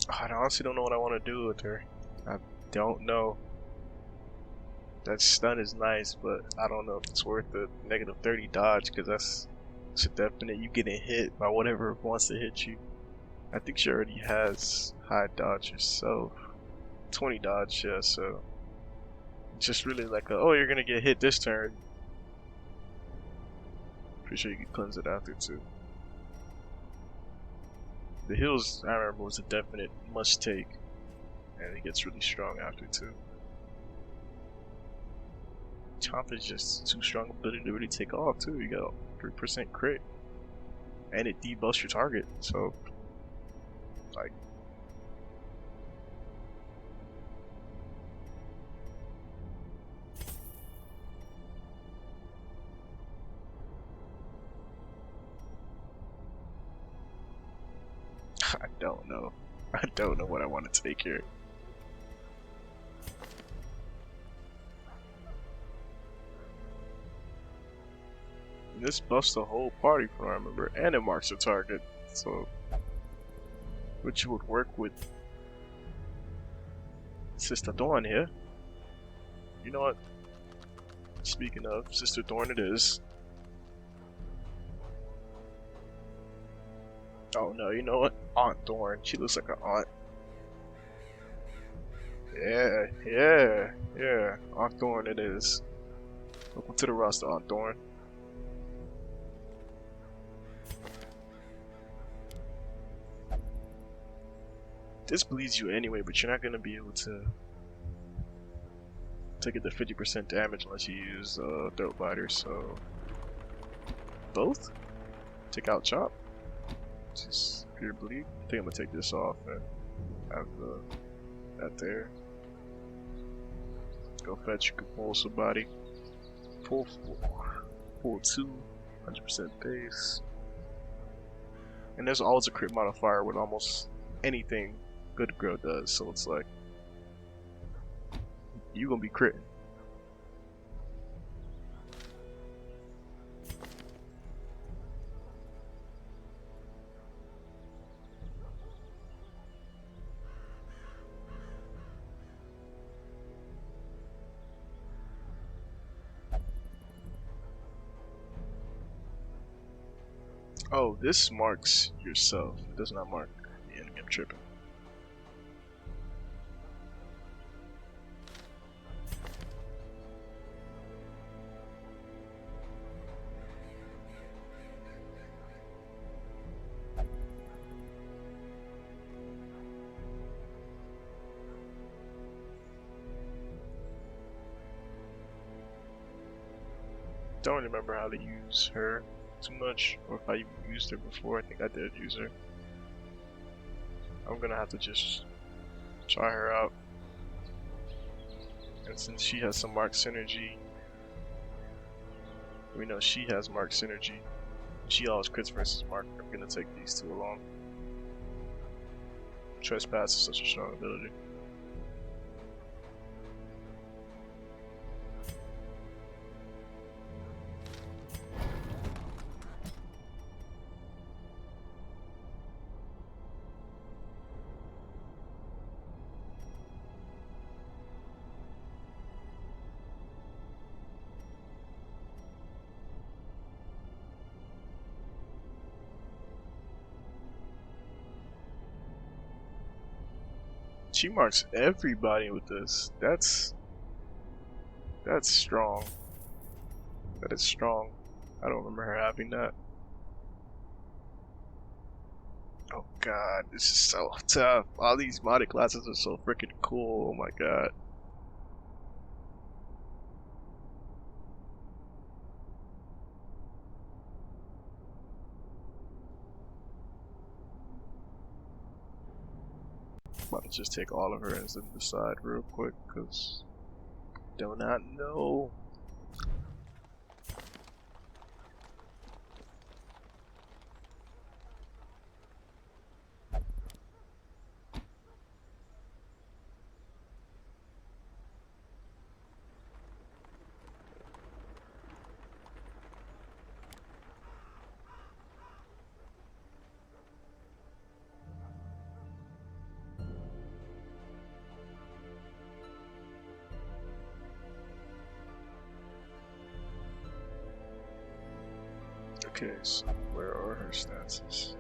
I honestly don't know what I want to do with her. I don't know. That stun is nice, but I don't know if it's worth the -30 dodge because it's a definite you getting hit by whatever wants to hit you. I think she already has high dodge herself. 20 dodge, yeah, so it's just really like oh, you're gonna get hit this turn. Pretty sure you can cleanse it after too. The heals, I remember, was a definite must take, and it gets really strong after too. Chomp is just too strong ability to really take off too. You got 3% crit, and it debuffs your target, so like. I don't know. I don't know what I want to take here. This buffs the whole party from what I remember, and it marks the target, so which would work with Sister Dawn here. You know what? Speaking of, Sister Dawn it is. Oh no, you know what? Aunt Dawn. She looks like an aunt. Yeah. Aunt Dawn it is. Welcome to the roster, Aunt Dawn. This bleeds you anyway, but you're not gonna be able to get the 50% damage unless you use Throat Biter, so both? Take out Chop. Just pure bleed. I think I'm gonna take this off and have that there. Go fetch Compulsive Body. Pull 4. Pull 2. 100% base. And there's always a crit modifier with almost anything Good Girl does, so it's like you gonna be critting. Oh, this marks yourself. It does not mark the enemy. I'm tripping. Don't remember how to use her too much, or if I even used her before. I think I did use her. I'm gonna have to just try her out. And since she has some mark synergy, we know she has mark synergy. She always crits versus mark. I'm gonna take these two along. Trespass is such a strong ability. She marks everybody with this. That's strong. That is strong. I don't remember her having that. Oh god, this is so tough. All these modded classes are so freaking cool. Oh my god. I'm about to just take all of her and then decide real quick, because do not know. Okay, so where are her stances?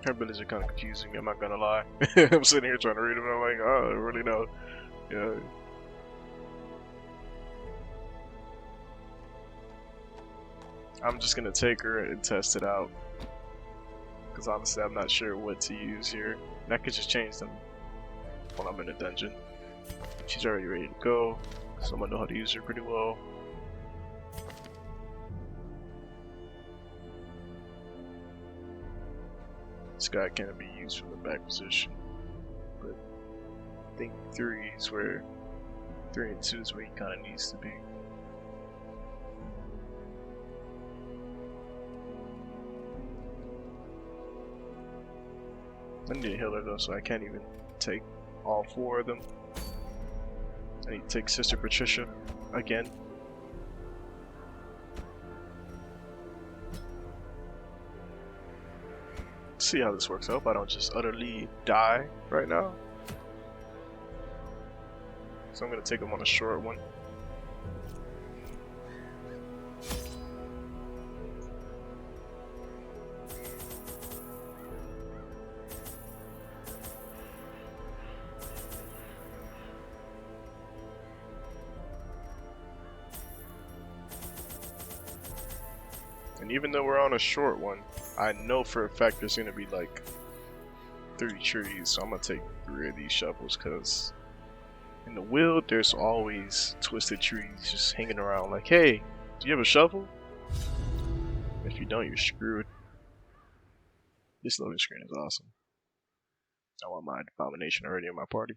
Her abilities are kind of confusing, I'm not gonna lie. I'm sitting here trying to read them and I'm like, oh, I don't really know. Yeah. I'm just gonna take her and test it out. Because honestly, I'm not sure what to use here. And I could just change them when I'm in a dungeon. She's already ready to go, so I'm gonna know how to use her pretty well. This guy can't be used from the back position, but I think 3 is where 3 and 2 is where he kind of needs to be. I need a healer though, so I can't even take all 4 of them. I need to take Sister Patricia again. See how this works out if I don't just utterly die right now. So I'm gonna take him on a short one. And even though we're on a short one, I know for a fact there's gonna be like 3 trees, so I'm gonna take 3 of these shovels, because in the wild there's always twisted trees just hanging around like, hey, do you have a shovel? If you don't, you're screwed. This loading screen is awesome. I want my abomination already in my party.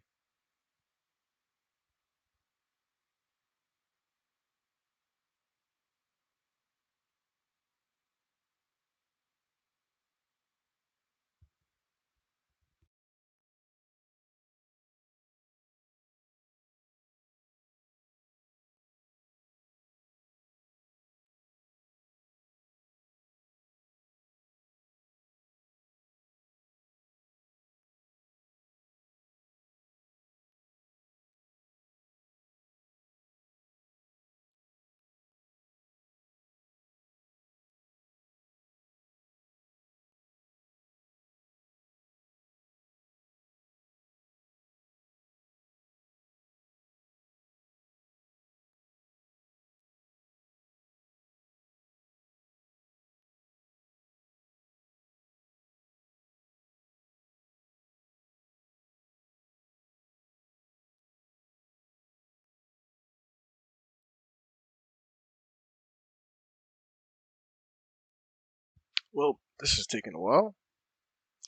Well, this is taking a while.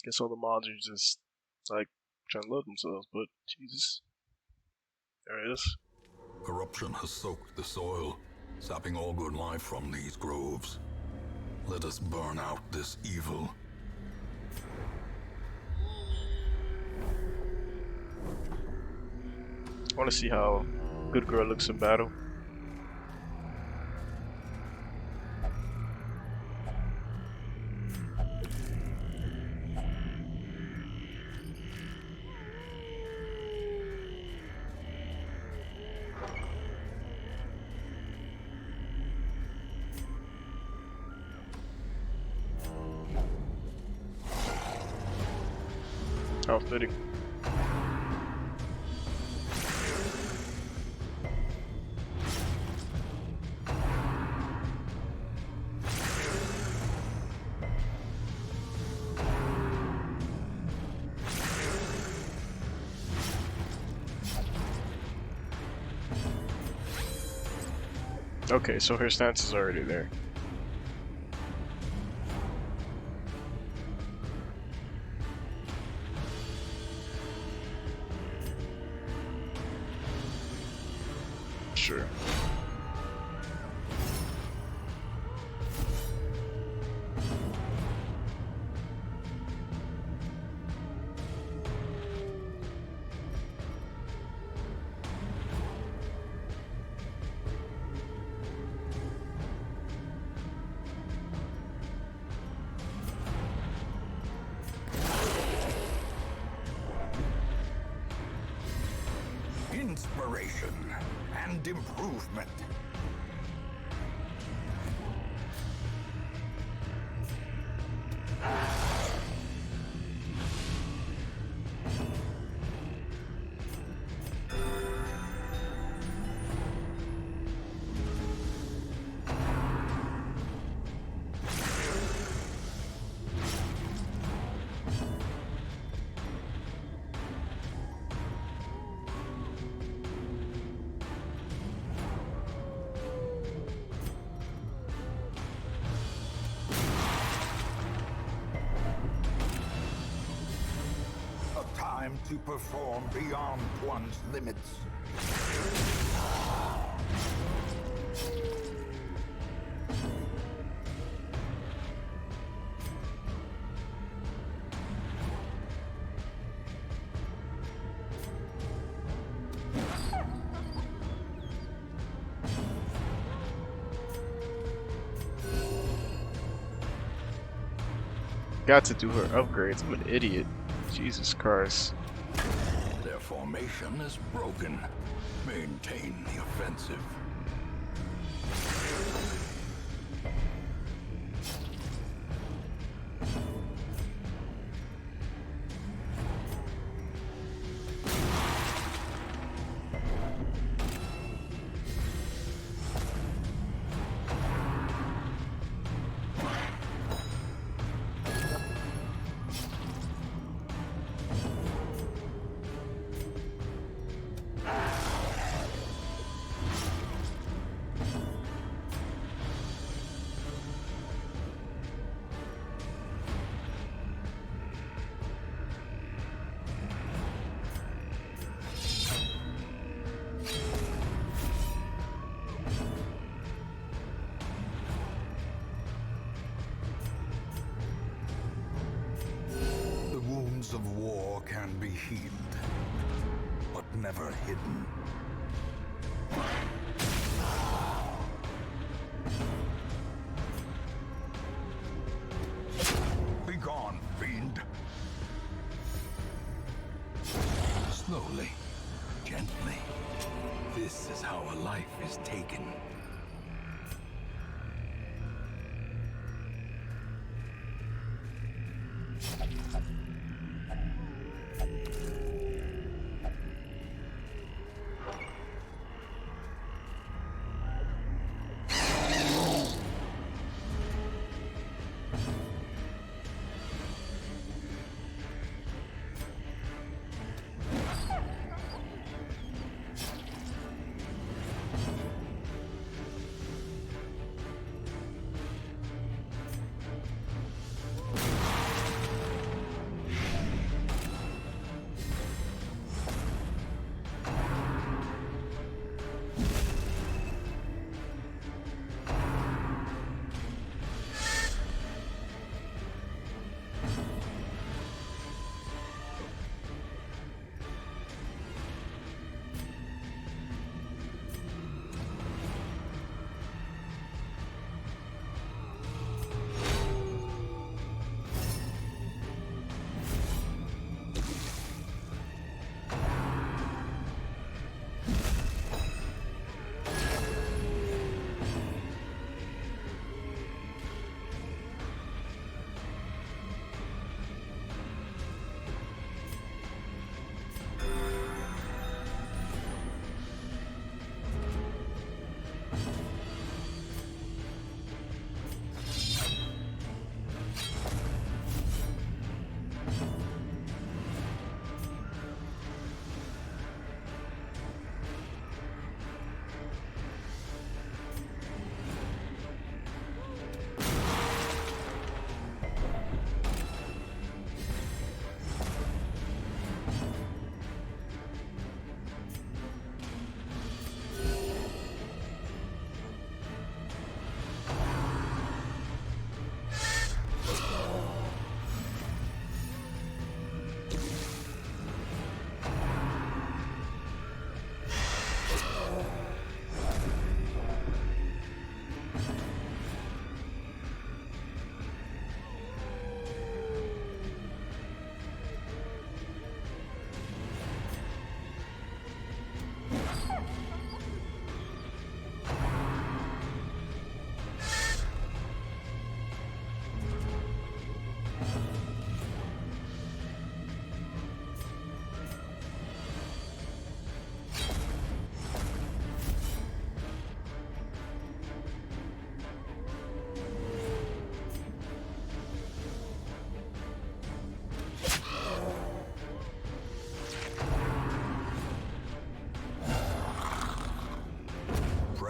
Guess all the mods are just like trying to load themselves, but Jesus. There it is. Corruption has soaked the soil, sapping all good life from these groves. Let us burn out this evil. I want to see how Good Girl looks in battle. How fitting. Okay, so her stance is already there. Sure. Inspiration and improvement. A time to perform beyond one's limits. Got to do her upgrades. I'm an idiot. Jesus Christ. Their formation is broken. Maintain the offensive. The wounds of war can be healed, but never hidden. Begone, fiend! Slowly, gently. This is how a life is taken.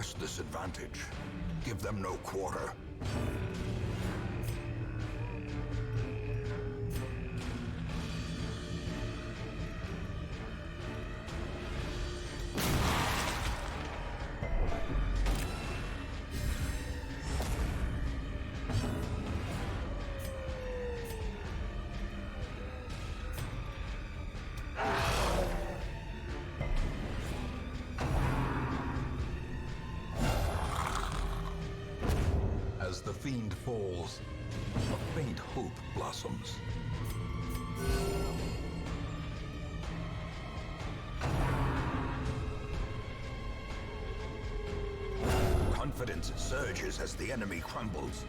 press this advantage. Give them no quarter. As the fiend falls, a faint hope blossoms. Confidence surges as the enemy crumbles.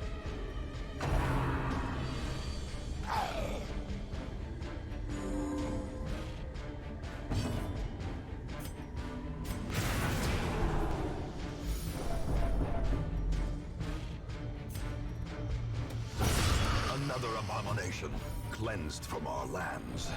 Another abomination cleansed from our lands.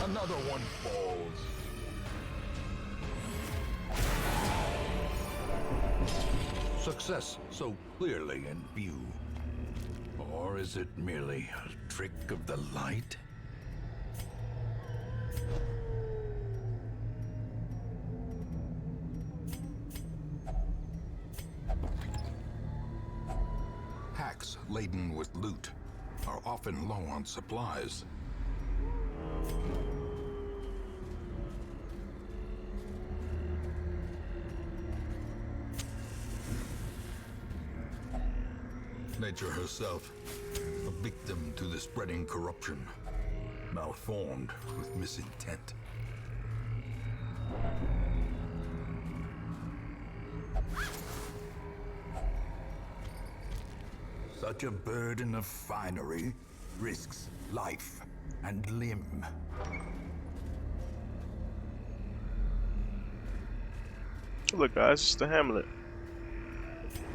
Another one falls. Success so clearly in view. Or is it merely a trick of the light? Packs laden with loot are often low on supplies. Nature herself, a victim to the spreading corruption, malformed with misintent. Such a burden of finery risks life and limb. Look guys, it's the Hamlet.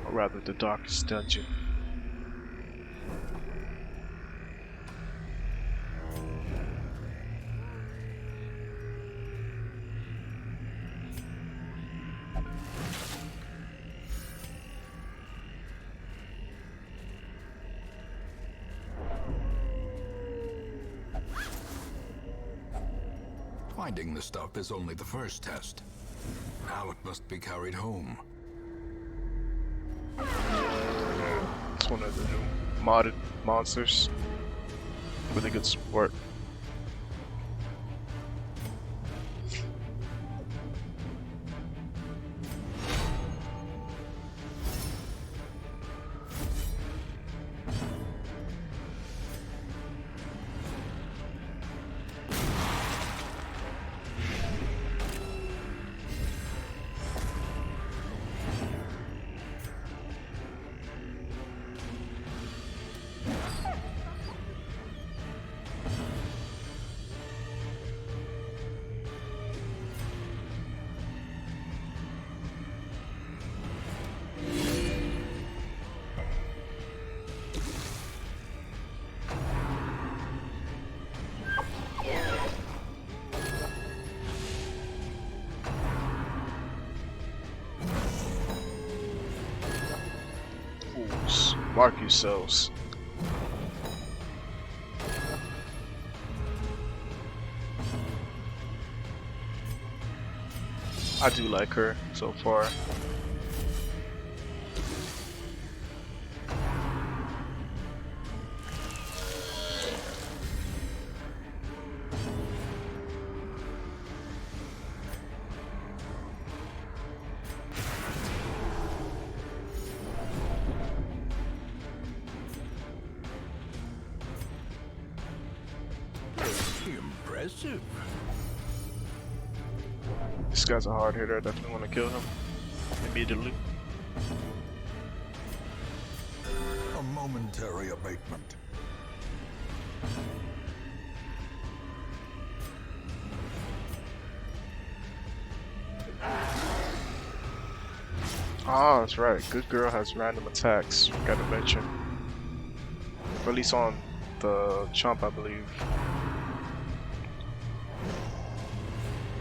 Or rather the Darkest Dungeon. Finding the stuff is only the first test. Now it must be carried home. It's one of the new modded monsters. Really good support. Mark yourselves. I do like her so far. Impressive. This guy's a hard hitter. I definitely want to kill him immediately. A momentary abatement. Ah, that's right. Good girl has random attacks. Forgot to mention. Or at least on the chump, I believe.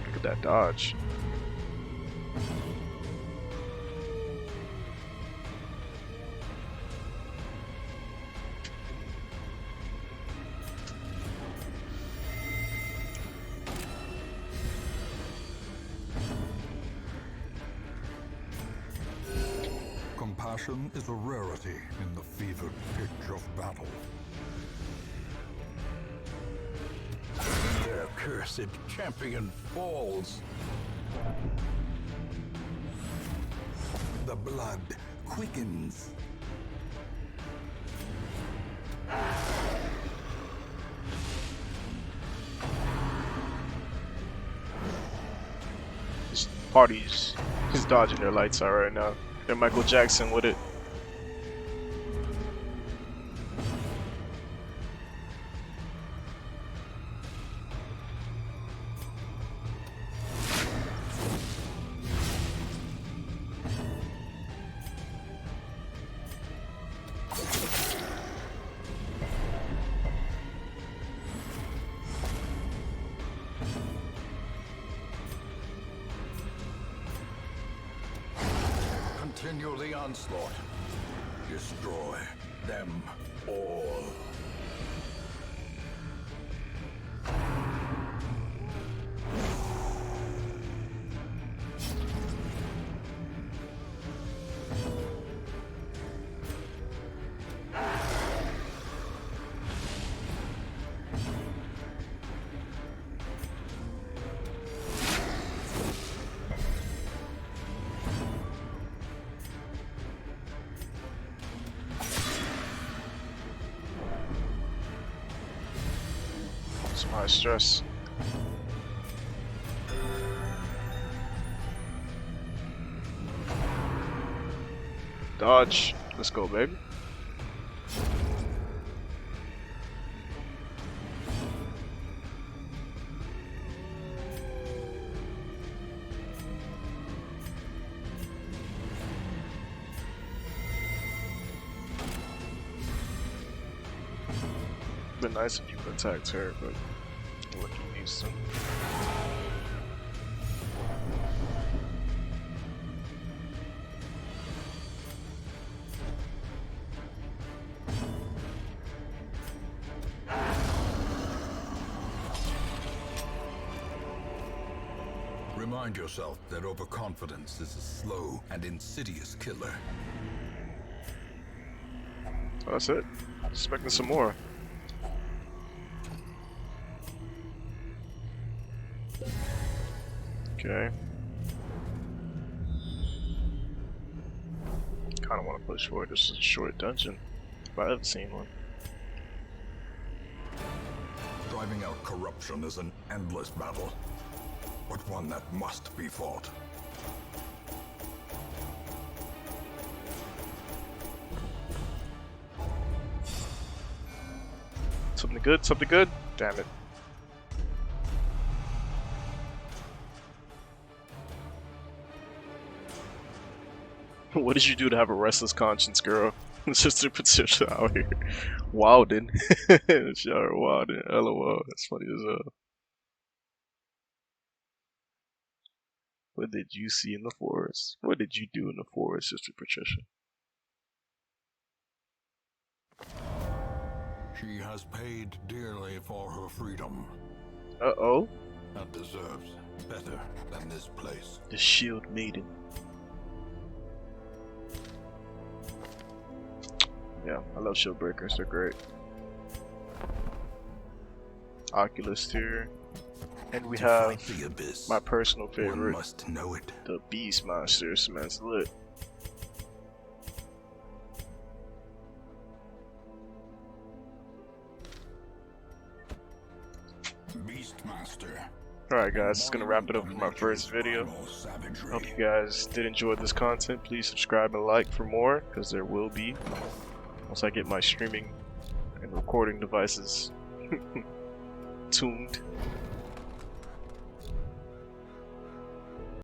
Look at that dodge. Compassion is a rarity in the fevered pitch of battle. Their cursed champion falls. The blood quickens. This party's he's dodging their lights out right now. They're Michael Jackson with it. Continue the onslaught. Destroy them all. Some high stress. Dodge. Let's go, baby. Been nice if you attacked her, but what he needs to. Remind yourself that overconfidence is a slow and insidious killer. Oh, that's it. Expecting some more. Okay. Kinda wanna push forward. This is a short dungeon. If I ever seen one. Driving out corruption is an endless battle, but one that must be fought. Something good? Something good? Damn it. What did you do to have a restless conscience, girl? Sister Patricia out here. Wildin'. Shower Wildin'. LOL. That's funny as hell. What did you see in the forest? What did you do in the forest, Sister Patricia? She has paid dearly for her freedom Uh-oh. and deserves better than this place. The Shield Maiden. Yeah, I love shield breakers, they're great. Oculus here. And we To have fight the abyss, my personal one favorite, must know it. the Beastmaster. This man's lit. Beastmaster. Alright guys, it's gonna wrap it up for my first video. Hope you guys did enjoy this content. Please subscribe and like for more, because there will be once I get my streaming and recording devices tuned.